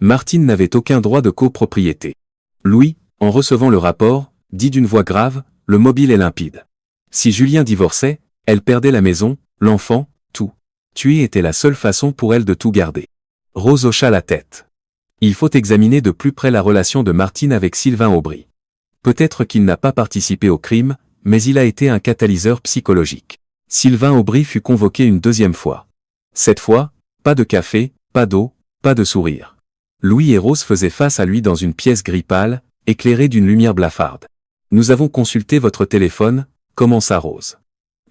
Martine n'avait aucun droit de copropriété. Louis, en recevant le rapport, dit d'une voix grave, le mobile est limpide. Si Julien divorçait, elle perdait la maison, l'enfant, tout. Tuer était la seule façon pour elle de tout garder. Rose hocha la tête. Il faut examiner de plus près la relation de Martine avec Sylvain Aubry. Peut-être qu'il n'a pas participé au crime, mais il a été un catalyseur psychologique. Sylvain Aubry fut convoqué une 2e fois. Cette fois, pas de café, pas d'eau, pas de sourire. Louis et Rose faisaient face à lui dans une pièce gris pâle, éclairée d'une lumière blafarde. Nous avons consulté votre téléphone, commença Rose.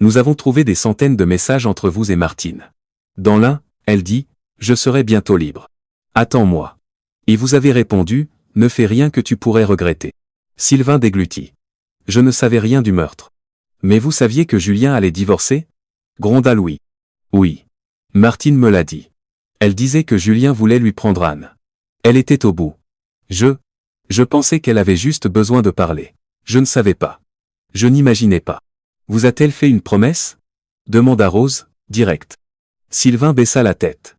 Nous avons trouvé des centaines de messages entre vous et Martine. Dans l'un, elle dit « Je serai bientôt libre. Attends-moi. » Et vous avez répondu « Ne fais rien que tu pourrais regretter. » Sylvain déglutit. « Je ne savais rien du meurtre. » « Mais vous saviez que Julien allait divorcer » gronda Louis. « Oui. Martine me l'a dit. Elle disait que Julien voulait lui prendre Anne. Elle était au bout. Je pensais qu'elle avait juste besoin de parler. Je ne savais pas. Je n'imaginais pas. Vous a-t-elle fait une promesse » demanda Rose, direct. Sylvain baissa la tête.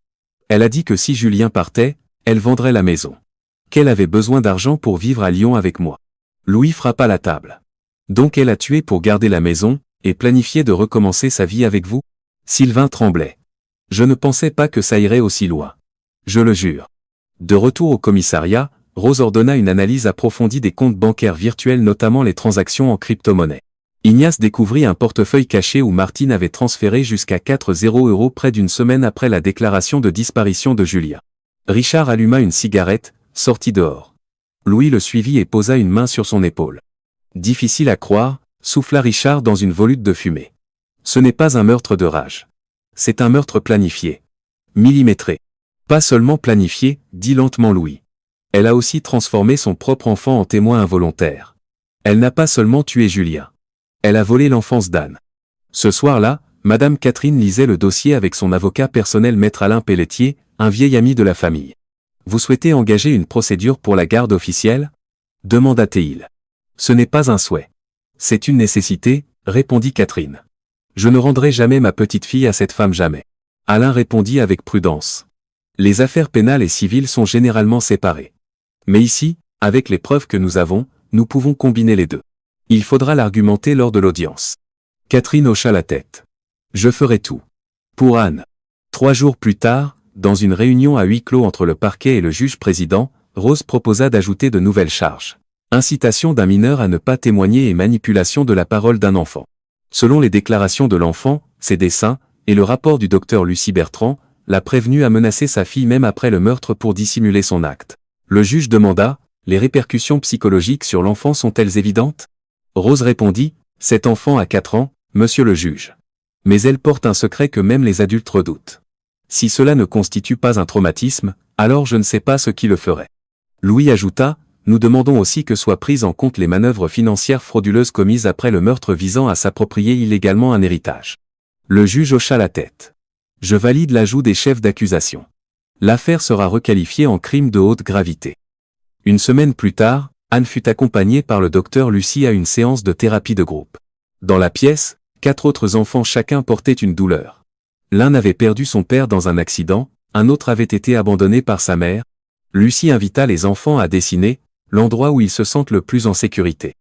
Elle a dit que si Julien partait, elle vendrait la maison. Qu'elle avait besoin d'argent pour vivre à Lyon avec moi. Louis frappa la table. Donc elle a tué pour garder la maison, et planifié de recommencer sa vie avec vous ? Sylvain tremblait. Je ne pensais pas que ça irait aussi loin. Je le jure. De retour au commissariat, Rose ordonna une analyse approfondie des comptes bancaires virtuels, notamment les transactions en crypto-monnaie. Ignace découvrit un portefeuille caché où Martine avait transféré jusqu'à 40 € près d'une semaine après la déclaration de disparition de Julien. Richard alluma une cigarette, sortit dehors. Louis le suivit et posa une main sur son épaule. Difficile à croire, souffla Richard dans une volute de fumée. Ce n'est pas un meurtre de rage. C'est un meurtre planifié. Millimétré. Pas seulement planifié, dit lentement Louis. Elle a aussi transformé son propre enfant en témoin involontaire. Elle n'a pas seulement tué Julien. Elle a volé l'enfance d'Anne. Ce soir-là, Madame Catherine lisait le dossier avec son avocat personnel Maître Alain Pelletier, un vieil ami de la famille. Vous souhaitez engager une procédure pour la garde officielle ? Demanda-t-il. Ce n'est pas un souhait. C'est une nécessité, répondit Catherine. Je ne rendrai jamais ma petite fille à cette femme, jamais. Alain répondit avec prudence. Les affaires pénales et civiles sont généralement séparées. Mais ici, avec les preuves que nous avons, nous pouvons combiner les deux. Il faudra l'argumenter lors de l'audience. Catherine hocha la tête. Je ferai tout. Pour Anne. 3 jours plus tard, dans une réunion à huis clos entre le parquet et le juge-président, Rose proposa d'ajouter de nouvelles charges. Incitation d'un mineur à ne pas témoigner et manipulation de la parole d'un enfant. Selon les déclarations de l'enfant, ses dessins, et le rapport du docteur Lucie Bertrand, la prévenue a menacé sa fille même après le meurtre pour dissimuler son acte. Le juge demanda, les répercussions psychologiques sur l'enfant sont-elles évidentes ? Rose répondit, cet enfant a 4 ans, monsieur le juge. Mais elle porte un secret que même les adultes redoutent. Si cela ne constitue pas un traumatisme, alors je ne sais pas ce qui le ferait. Louis ajouta, nous demandons aussi que soient prises en compte les manœuvres financières frauduleuses commises après le meurtre visant à s'approprier illégalement un héritage. Le juge hocha la tête. Je valide l'ajout des chefs d'accusation. L'affaire sera requalifiée en crime de haute gravité. Une semaine plus tard, Anne fut accompagnée par le docteur Lucie à une séance de thérapie de groupe. Dans la pièce, 4 autres enfants chacun portaient une douleur. L'un avait perdu son père dans un accident, un autre avait été abandonné par sa mère. Lucie invita les enfants à dessiner, l'endroit où ils se sentent le plus en sécurité.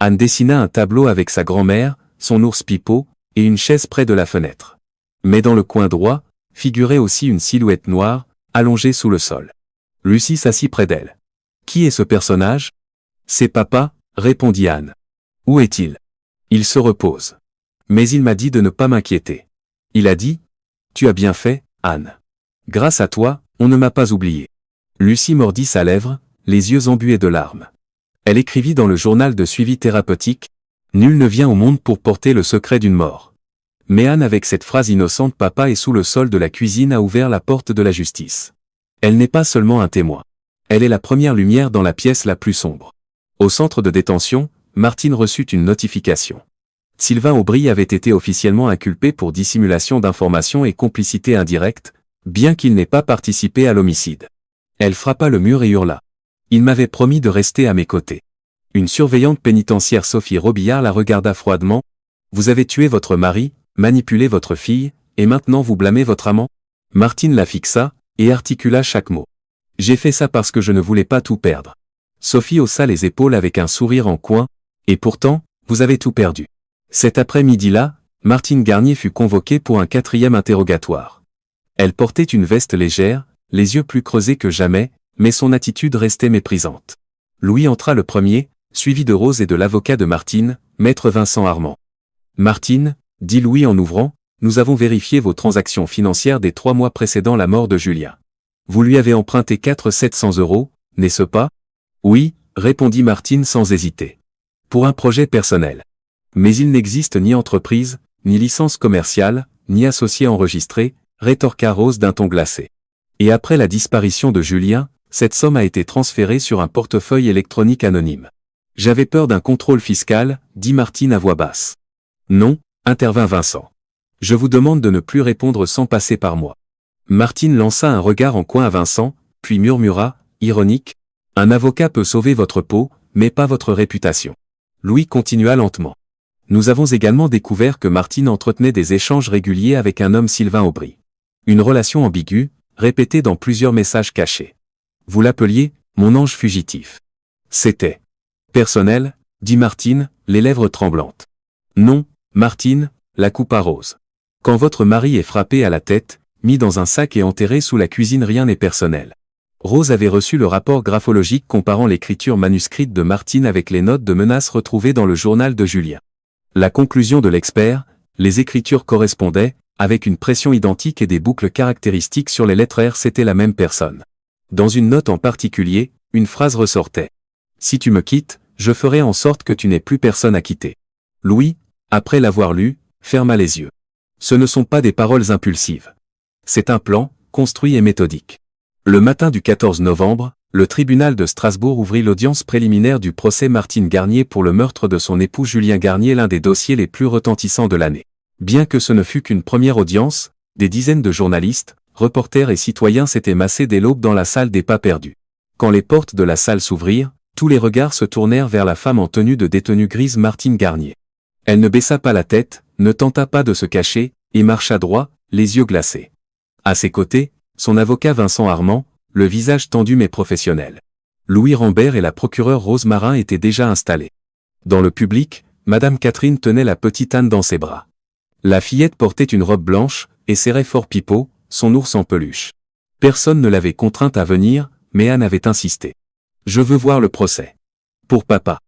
Anne dessina un tableau avec sa grand-mère, son ours Pipo, et une chaise près de la fenêtre. Mais dans le coin droit, figurait aussi une silhouette noire, allongée sous le sol. Lucie s'assit près d'elle. Qui est ce personnage ? C'est papa, répondit Anne. Où est-il ? Il se repose. Mais il m'a dit de ne pas m'inquiéter. Il a dit ? Tu as bien fait, Anne. Grâce à toi, on ne m'a pas oublié. Lucie mordit sa lèvre, les yeux embués de larmes. Elle écrivit dans le journal de suivi thérapeutique, « Nul ne vient au monde pour porter le secret d'une mort. » Mais Anne avec cette phrase innocente, papa est sous le sol de la cuisine, a ouvert la porte de la justice. Elle n'est pas seulement un témoin. Elle est la première lumière dans la pièce la plus sombre. Au centre de détention, Martine reçut une notification. Sylvain Aubry avait été officiellement inculpé pour dissimulation d'informations et complicité indirecte, bien qu'il n'ait pas participé à l'homicide. Elle frappa le mur et hurla. Il m'avait promis de rester à mes côtés. Une surveillante pénitentiaire, Sophie Robillard, la regarda froidement. Vous avez tué votre mari, manipulé votre fille, et maintenant vous blâmez votre amant ? Martine la fixa, et articula chaque mot. J'ai fait ça parce que je ne voulais pas tout perdre. Sophie haussa les épaules avec un sourire en coin, et pourtant, vous avez tout perdu. Cet après-midi-là, Martine Garnier fut convoquée pour un 4e interrogatoire. Elle portait une veste légère, les yeux plus creusés que jamais, mais son attitude restait méprisante. Louis entra le premier, suivi de Rose et de l'avocat de Martine, maître Vincent Armand. Martine, dit Louis en ouvrant, nous avons vérifié vos transactions financières des 3 mois précédant la mort de Julien. Vous lui avez emprunté 400-700 €, n'est-ce pas? Oui, répondit Martine sans hésiter. Pour un projet personnel. Mais il n'existe ni entreprise, ni licence commerciale, ni associé enregistré, rétorqua Rose d'un ton glacé. Et après la disparition de Julien, cette somme a été transférée sur un portefeuille électronique anonyme. J'avais peur d'un contrôle fiscal, dit Martine à voix basse. Non, intervint Vincent. Je vous demande de ne plus répondre sans passer par moi. Martine lança un regard en coin à Vincent, puis murmura, ironique, un avocat peut sauver votre peau, mais pas votre réputation. Louis continua lentement. Nous avons également découvert que Martine entretenait des échanges réguliers avec un homme Sylvain Aubry. Une relation ambiguë, répétée dans plusieurs messages cachés. Vous l'appeliez, mon ange fugitif. C'était personnel, dit Martine, les lèvres tremblantes. Non, Martine, la coupa Rose. Quand votre mari est frappé à la tête, mis dans un sac et enterré sous la cuisine, rien n'est personnel. Rose avait reçu le rapport graphologique comparant l'écriture manuscrite de Martine avec les notes de menaces retrouvées dans le journal de Julien. La conclusion de l'expert, les écritures correspondaient, avec une pression identique et des boucles caractéristiques sur les lettres R, c'était la même personne. Dans une note en particulier, une phrase ressortait. Si tu me quittes, je ferai en sorte que tu n'aies plus personne à quitter. Louis, après l'avoir lu, ferma les yeux. Ce ne sont pas des paroles impulsives. C'est un plan, construit et méthodique. Le matin du 14 novembre, le tribunal de Strasbourg ouvrit l'audience préliminaire du procès Martine Garnier pour le meurtre de son époux Julien Garnier, l'un des dossiers les plus retentissants de l'année. Bien que ce ne fût qu'une première audience, des dizaines de journalistes, reporters et citoyens s'étaient massés dès l'aube dans la salle des pas perdus. Quand les portes de la salle s'ouvrirent, tous les regards se tournèrent vers la femme en tenue de détenue grise Martine Garnier. Elle ne baissa pas la tête, ne tenta pas de se cacher, et marcha droit, les yeux glacés. À ses côtés, son avocat Vincent Armand, le visage tendu mais professionnel. Louis Rambert et la procureure Rose Marin étaient déjà installés. Dans le public, Madame Catherine tenait la petite Anne dans ses bras. La fillette portait une robe blanche, et serrait fort Pipeau, son ours en peluche. Personne ne l'avait contrainte à venir, mais Anne avait insisté. « Je veux voir le procès. »« Pour papa. »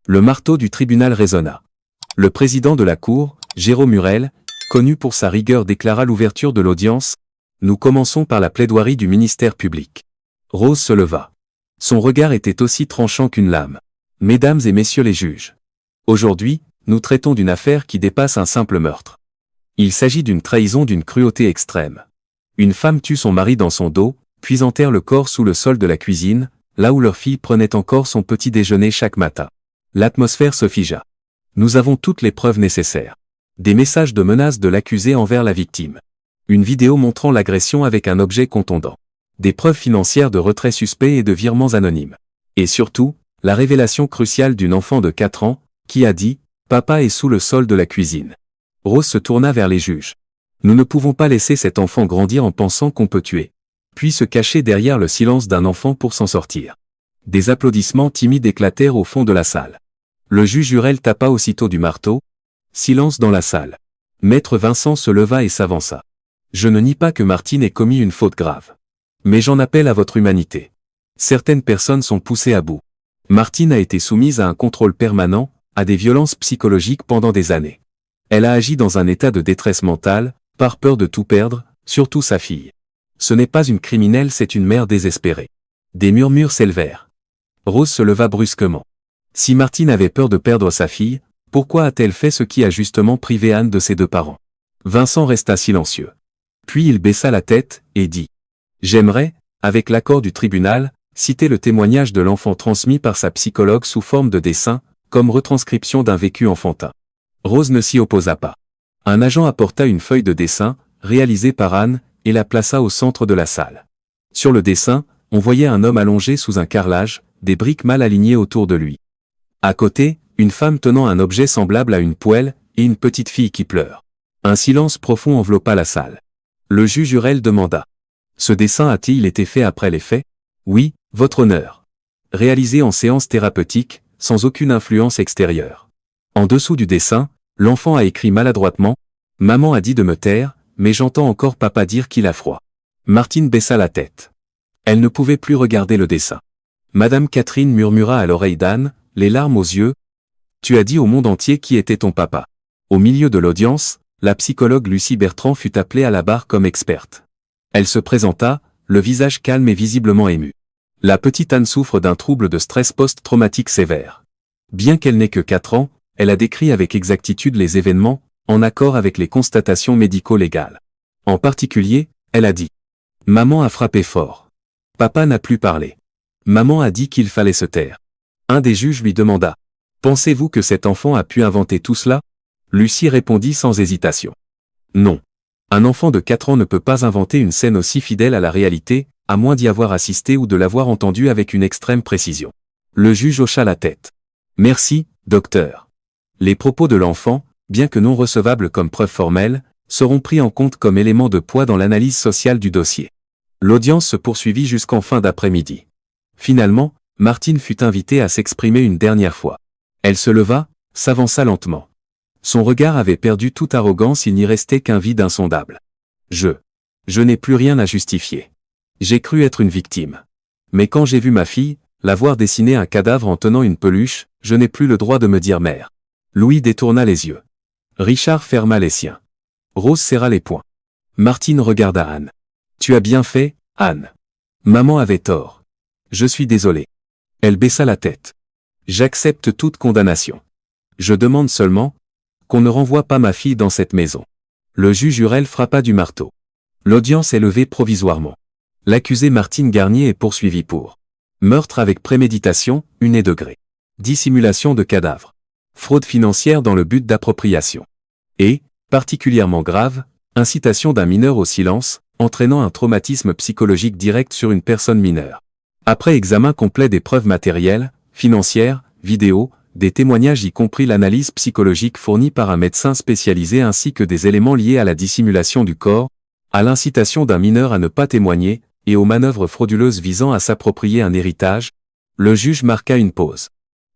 Le marteau du tribunal résonna. Le président de la cour, Jérôme Murel, connu pour sa rigueur, déclara l'ouverture de l'audience. Nous commençons par la plaidoirie du ministère public. Rose se leva. Son regard était aussi tranchant qu'une lame. Mesdames et messieurs les juges. Aujourd'hui, nous traitons d'une affaire qui dépasse un simple meurtre. Il s'agit d'une trahison d'une cruauté extrême. Une femme tue son mari dans son dos, puis enterre le corps sous le sol de la cuisine, là où leur fille prenait encore son petit déjeuner chaque matin. L'atmosphère se figea. Nous avons toutes les preuves nécessaires. Des messages de menaces de l'accusé envers la victime. Une vidéo montrant l'agression avec un objet contondant. Des preuves financières de retrait suspect et de virements anonymes. Et surtout, la révélation cruciale d'une enfant de 4 ans, qui a dit « Papa est sous le sol de la cuisine ». Rose se tourna vers les juges. Nous ne pouvons pas laisser cet enfant grandir en pensant qu'on peut tuer. Puis se cacher derrière le silence d'un enfant pour s'en sortir. Des applaudissements timides éclatèrent au fond de la salle. Le juge Hurel tapa aussitôt du marteau. Silence dans la salle. Maître Vincent se leva et s'avança. Je ne nie pas que Martine ait commis une faute grave. Mais j'en appelle à votre humanité. Certaines personnes sont poussées à bout. Martine a été soumise à un contrôle permanent, à des violences psychologiques pendant des années. Elle a agi dans un état de détresse mentale, par peur de tout perdre, surtout sa fille. Ce n'est pas une criminelle, c'est une mère désespérée. Des murmures s'élevèrent. Rose se leva brusquement. Si Martine avait peur de perdre sa fille, pourquoi a-t-elle fait ce qui a justement privé Anne de ses 2 parents? Vincent resta silencieux. Puis il baissa la tête, et dit « J'aimerais, avec l'accord du tribunal, citer le témoignage de l'enfant transmis par sa psychologue sous forme de dessin, comme retranscription d'un vécu enfantin. » Rose ne s'y opposa pas. Un agent apporta une feuille de dessin, réalisée par Anne, et la plaça au centre de la salle. Sur le dessin, on voyait un homme allongé sous un carrelage, des briques mal alignées autour de lui. À côté, une femme tenant un objet semblable à une poêle, et une petite fille qui pleure. Un silence profond enveloppa la salle. Le juge Hurel demanda. Ce dessin a-t-il été fait après les faits? Oui, votre honneur. Réalisé en séance thérapeutique, sans aucune influence extérieure. En dessous du dessin, l'enfant a écrit maladroitement « Maman a dit de me taire, mais j'entends encore papa dire qu'il a froid. » Martine baissa la tête. Elle ne pouvait plus regarder le dessin. Madame Catherine murmura à l'oreille d'Anne, les larmes aux yeux. « Tu as dit au monde entier qui était ton papa. » Au milieu de l'audience, la psychologue Lucie Bertrand fut appelée à la barre comme experte. Elle se présenta, le visage calme et visiblement ému. La petite Anne souffre d'un trouble de stress post-traumatique sévère. Bien qu'elle n'ait que 4 ans, elle a décrit avec exactitude les événements, en accord avec les constatations médico-légales. En particulier, elle a dit « Maman a frappé fort. Papa n'a plus parlé. Maman a dit qu'il fallait se taire. » Un des juges lui demanda « Pensez-vous que cet enfant a pu inventer tout cela ?» Lucie répondit sans hésitation « Non. Un enfant de 4 ans ne peut pas inventer une scène aussi fidèle à la réalité, à moins d'y avoir assisté ou de l'avoir entendue avec une extrême précision. » Le juge hocha la tête. « Merci, docteur. Les propos de l'enfant, bien que non recevables comme preuve formelle, seront pris en compte comme élément de poids dans l'analyse sociale du dossier. » L'audience se poursuivit jusqu'en fin d'après-midi. Finalement, Martine fut invitée à s'exprimer une dernière fois. Elle se leva, s'avança lentement. Son regard avait perdu toute arrogance, il n'y restait qu'un vide insondable. Je n'ai plus rien à justifier. J'ai cru être une victime. Mais quand j'ai vu ma fille, la voir dessiner un cadavre en tenant une peluche, je n'ai plus le droit de me dire mère. Louis détourna les yeux. Richard ferma les siens. Rose serra les poings. Martine regarda Anne. Tu as bien fait, Anne. Maman avait tort. Je suis désolé. Elle baissa la tête. J'accepte toute condamnation. Je demande seulement qu'on ne renvoie pas ma fille dans cette maison. Le juge Hurel frappa du marteau. L'audience est levée provisoirement. L'accusée Martine Garnier est poursuivie pour meurtre avec préméditation, 1 degré. Dissimulation de cadavre. Fraude financière dans le but d'appropriation. Et, particulièrement grave, incitation d'un mineur au silence, entraînant un traumatisme psychologique direct sur une personne mineure. Après examen complet des preuves matérielles, financières, vidéos, des témoignages y compris l'analyse psychologique fournie par un médecin spécialisé ainsi que des éléments liés à la dissimulation du corps, à l'incitation d'un mineur à ne pas témoigner, et aux manœuvres frauduleuses visant à s'approprier un héritage, le juge marqua une pause.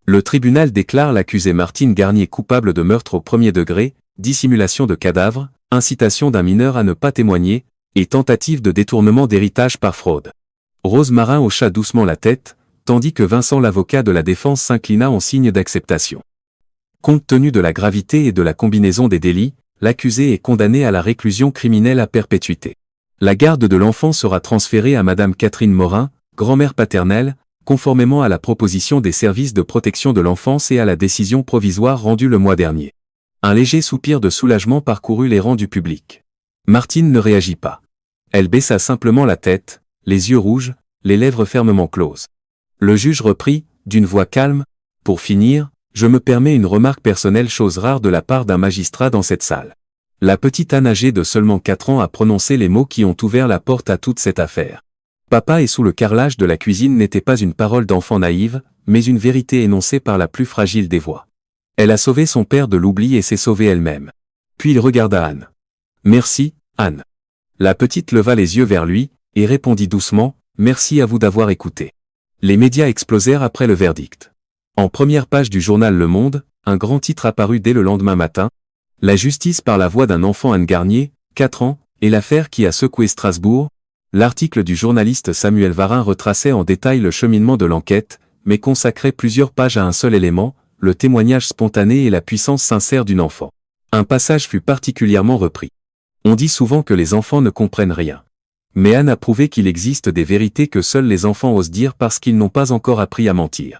Le tribunal déclare l'accusée Martine Garnier coupable de meurtre au 1er degré, dissimulation de cadavre, incitation d'un mineur à ne pas témoigner, et tentative de détournement d'héritage par fraude. Rose Marin hocha doucement la tête, tandis que Vincent l'avocat de la défense s'inclina en signe d'acceptation. Compte tenu de la gravité et de la combinaison des délits, l'accusé est condamné à la réclusion criminelle à perpétuité. La garde de l'enfant sera transférée à Madame Catherine Morin, grand-mère paternelle, conformément à la proposition des services de protection de l'enfance et à la décision provisoire rendue le mois dernier. Un léger soupir de soulagement parcourut les rangs du public. Martine ne réagit pas. Elle baissa simplement la tête, les yeux rouges, les lèvres fermement closes. Le juge reprit, d'une voix calme, « Pour finir, je me permets une remarque personnelle, chose rare de la part d'un magistrat dans cette salle. » La petite Anne âgée de seulement 4 ans a prononcé les mots qui ont ouvert la porte à toute cette affaire. Papa est sous le carrelage de la cuisine n'était pas une parole d'enfant naïve, mais une vérité énoncée par la plus fragile des voix. Elle a sauvé son père de l'oubli et s'est sauvée elle-même. Puis il regarda Anne. « Merci, Anne. » La petite leva les yeux vers lui, et répondit doucement, « Merci à vous d'avoir écouté. » Les médias explosèrent après le verdict. En première page du journal Le Monde, un grand titre apparut dès le lendemain matin. La justice par la voix d'un enfant Anne Garnier, 4 ans, et l'affaire qui a secoué Strasbourg. L'article du journaliste Samuel Varin retraçait en détail le cheminement de l'enquête, mais consacrait plusieurs pages à un seul élément, le témoignage spontané et la puissance sincère d'une enfant. Un passage fut particulièrement repris. On dit souvent que les enfants ne comprennent rien. Mais Anne a prouvé qu'il existe des vérités que seuls les enfants osent dire parce qu'ils n'ont pas encore appris à mentir.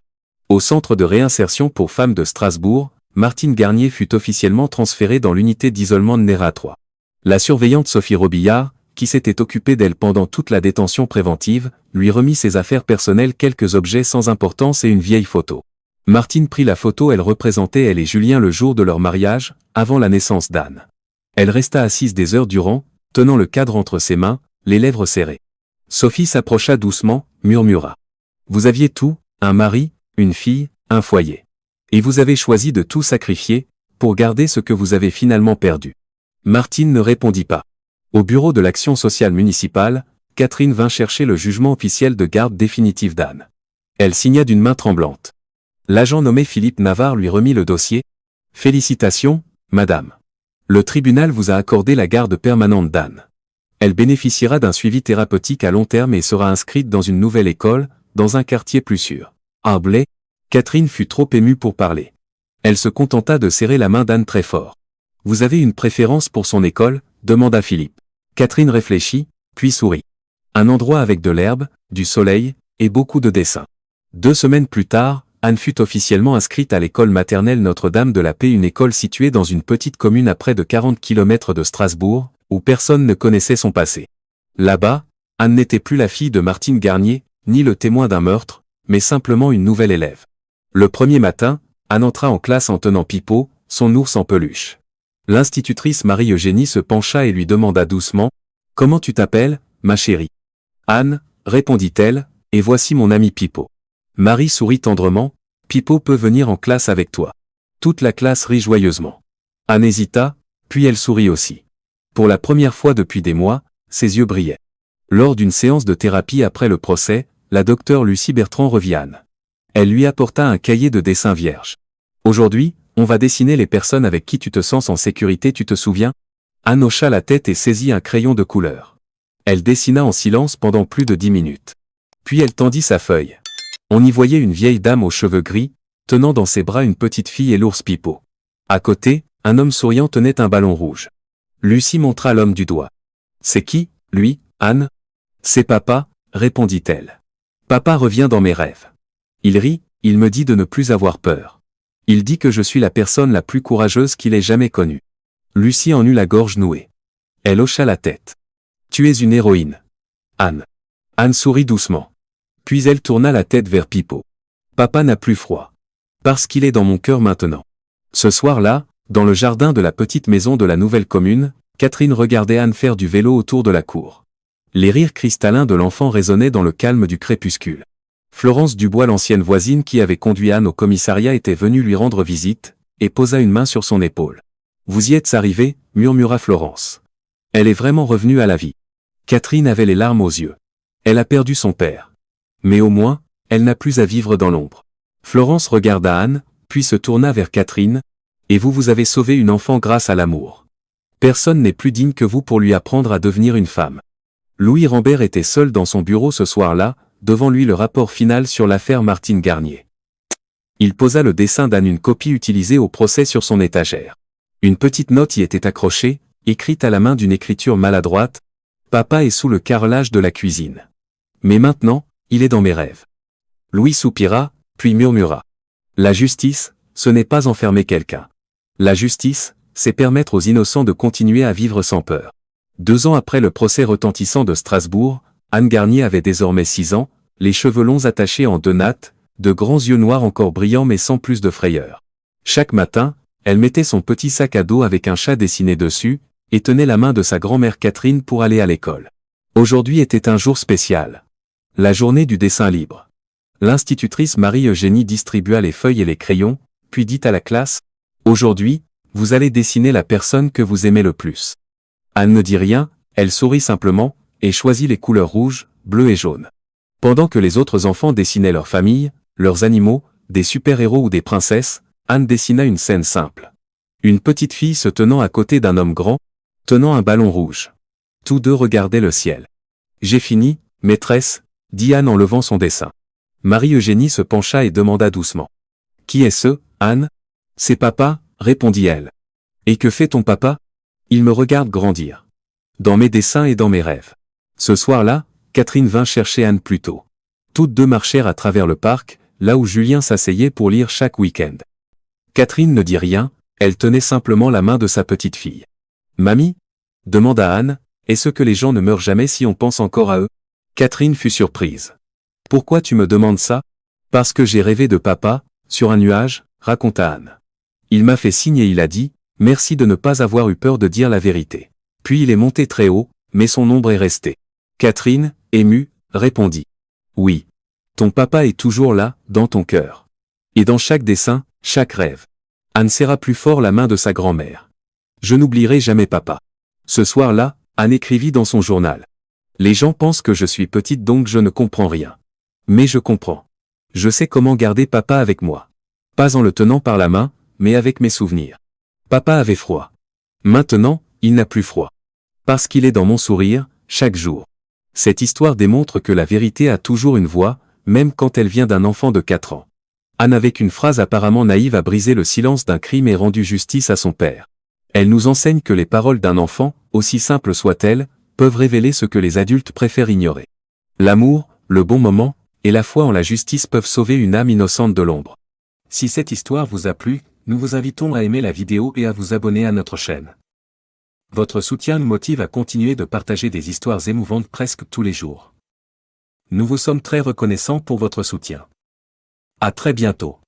Au centre de réinsertion pour femmes de Strasbourg, Martine Garnier fut officiellement transférée dans l'unité d'isolement de Néra 3. La surveillante Sophie Robillard, qui s'était occupée d'elle pendant toute la détention préventive, lui remit ses affaires personnelles, quelques objets sans importance et une vieille photo. Martine prit la photo, elle représentait elle et Julien le jour de leur mariage, avant la naissance d'Anne. Elle resta assise des heures durant, tenant le cadre entre ses mains, les lèvres serrées. Sophie s'approcha doucement, murmura. « Vous aviez tout, un mari, une fille, un foyer. Et vous avez choisi de tout sacrifier, pour garder ce que vous avez finalement perdu. » Martine ne répondit pas. Au bureau de l'action sociale municipale, Catherine vint chercher le jugement officiel de garde définitive d'Anne. Elle signa d'une main tremblante. L'agent nommé Philippe Navarre lui remit le dossier. « Félicitations, madame. Le tribunal vous a accordé la garde permanente d'Anne. Elle bénéficiera d'un suivi thérapeutique à long terme et sera inscrite dans une nouvelle école, dans un quartier plus sûr. » Arblay. Catherine fut trop émue pour parler. Elle se contenta de serrer la main d'Anne très fort. « Vous avez une préférence pour son école ?» demanda Philippe. Catherine réfléchit, puis sourit. « Un endroit avec de l'herbe, du soleil, et beaucoup de dessins. 2 semaines plus tard, Anne fut officiellement inscrite à l'école maternelle Notre-Dame de la Paix, une école située dans une petite commune à près de 40 km de Strasbourg, où personne ne connaissait son passé. Là-bas, Anne n'était plus la fille de Martine Garnier, ni le témoin d'un meurtre, mais simplement une nouvelle élève. Le premier matin, Anne entra en classe en tenant Pipo, son ours en peluche. L'institutrice Marie-Eugénie se pencha et lui demanda doucement « Comment tu t'appelles, ma chérie ?»« Anne, » répondit-elle, « et voici mon ami Pipo. » Marie sourit tendrement « Pipo peut venir en classe avec toi. » Toute la classe rit joyeusement. Anne hésita, puis elle sourit aussi. Pour la première fois depuis des mois, ses yeux brillaient. Lors d'une séance de thérapie après le procès, la docteure Lucie Bertrand revit Anne. Elle lui apporta un cahier de dessin vierge. « Aujourd'hui, on va dessiner les personnes avec qui tu te sens en sécurité, tu te souviens ?» Anne hocha la tête et saisit un crayon de couleur. Elle dessina en silence pendant plus de 10 minutes. Puis elle tendit sa feuille. On y voyait une vieille dame aux cheveux gris, tenant dans ses bras une petite fille et l'ours Pipo. À côté, un homme souriant tenait un ballon rouge. Lucie montra l'homme du doigt. « C'est qui, lui, Anne ?»« C'est papa, » répondit-elle. « Papa revient dans mes rêves. Il rit, il me dit de ne plus avoir peur. Il dit que je suis la personne la plus courageuse qu'il ait jamais connue. » Lucie en eut la gorge nouée. Elle hocha la tête. « Tu es une héroïne, Anne. » Anne sourit doucement. Puis elle tourna la tête vers Pipo. « Papa n'a plus froid. Parce qu'il est dans mon cœur maintenant. » Ce soir-là, dans le jardin de la petite maison de la nouvelle commune, Catherine regardait Anne faire du vélo autour de la cour. Les rires cristallins de l'enfant résonnaient dans le calme du crépuscule. Florence Dubois, l'ancienne voisine qui avait conduit Anne au commissariat, était venue lui rendre visite, et posa une main sur son épaule. « Vous y êtes arrivée » murmura Florence. « Elle est vraiment revenue à la vie. » Catherine avait les larmes aux yeux. Elle a perdu son père. Mais au moins, elle n'a plus à vivre dans l'ombre. Florence regarda Anne, puis se tourna vers Catherine. « Et vous, vous avez sauvé une enfant grâce à l'amour. Personne n'est plus digne que vous pour lui apprendre à devenir une femme. » Louis Rambert était seul dans son bureau ce soir-là, devant lui le rapport final sur l'affaire Martine Garnier. Il posa le dessin d'Anne, une copie utilisée au procès, sur son étagère. Une petite note y était accrochée, écrite à la main d'une écriture maladroite. « Papa est sous le carrelage de la cuisine. Mais maintenant, il est dans mes rêves. » Louis soupira, puis murmura. « La justice, ce n'est pas enfermer quelqu'un. La justice, c'est permettre aux innocents de continuer à vivre sans peur. » 2 ans après le procès retentissant de Strasbourg, Anne Garnier avait désormais 6 ans, les cheveux longs attachés en 2 nattes, de grands yeux noirs encore brillants mais sans plus de frayeur. Chaque matin, elle mettait son petit sac à dos avec un chat dessiné dessus, et tenait la main de sa grand-mère Catherine pour aller à l'école. Aujourd'hui était un jour spécial. La journée du dessin libre. L'institutrice Marie-Eugénie distribua les feuilles et les crayons, puis dit à la classe « Aujourd'hui, vous allez dessiner la personne que vous aimez le plus. » Anne ne dit rien, elle sourit simplement, et choisit les couleurs rouge, bleu et jaune. Pendant que les autres enfants dessinaient leurs familles, leurs animaux, des super-héros ou des princesses, Anne dessina une scène simple. Une petite fille se tenant à côté d'un homme grand, tenant un ballon rouge. Tous deux regardaient le ciel. « J'ai fini, maîtresse » dit Anne en levant son dessin. Marie-Eugénie se pencha et demanda doucement. « Qui est ce, Anne ?»« C'est papa » répondit-elle. « Et que fait ton papa ? Il me regarde grandir. Dans mes dessins et dans mes rêves. » Ce soir-là, Catherine vint chercher Anne plus tôt. Toutes deux marchèrent à travers le parc, là où Julien s'asseyait pour lire chaque week-end. Catherine ne dit rien, elle tenait simplement la main de sa petite fille. « Mamie ?» demanda Anne, « est-ce que les gens ne meurent jamais si on pense encore à eux ?» Catherine fut surprise. « Pourquoi tu me demandes ça ? » « Parce que j'ai rêvé de papa, sur un nuage, » raconta Anne. « Il m'a fait signe et il a dit, merci de ne pas avoir eu peur de dire la vérité. Puis il est monté très haut, mais son ombre est restée. » Catherine, émue, répondit. « Oui. Ton papa est toujours là, dans ton cœur. Et dans chaque dessin, chaque rêve. » Anne serra plus fort la main de sa grand-mère. « Je n'oublierai jamais papa. » Ce soir-là, Anne écrivit dans son journal. « Les gens pensent que je suis petite donc je ne comprends rien. Mais je comprends. Je sais comment garder papa avec moi. Pas en le tenant par la main, mais avec mes souvenirs. Papa avait froid. Maintenant, il n'a plus froid. Parce qu'il est dans mon sourire, chaque jour. » Cette histoire démontre que la vérité a toujours une voix, même quand elle vient d'un enfant de 4 ans. Anne, avec une phrase apparemment naïve, a brisé le silence d'un crime et rendu justice à son père. Elle nous enseigne que les paroles d'un enfant, aussi simples soient-elles, peuvent révéler ce que les adultes préfèrent ignorer. L'amour, le bon moment, et la foi en la justice peuvent sauver une âme innocente de l'ombre. Si cette histoire vous a plu, nous vous invitons à aimer la vidéo et à vous abonner à notre chaîne. Votre soutien nous motive à continuer de partager des histoires émouvantes presque tous les jours. Nous vous sommes très reconnaissants pour votre soutien. À très bientôt.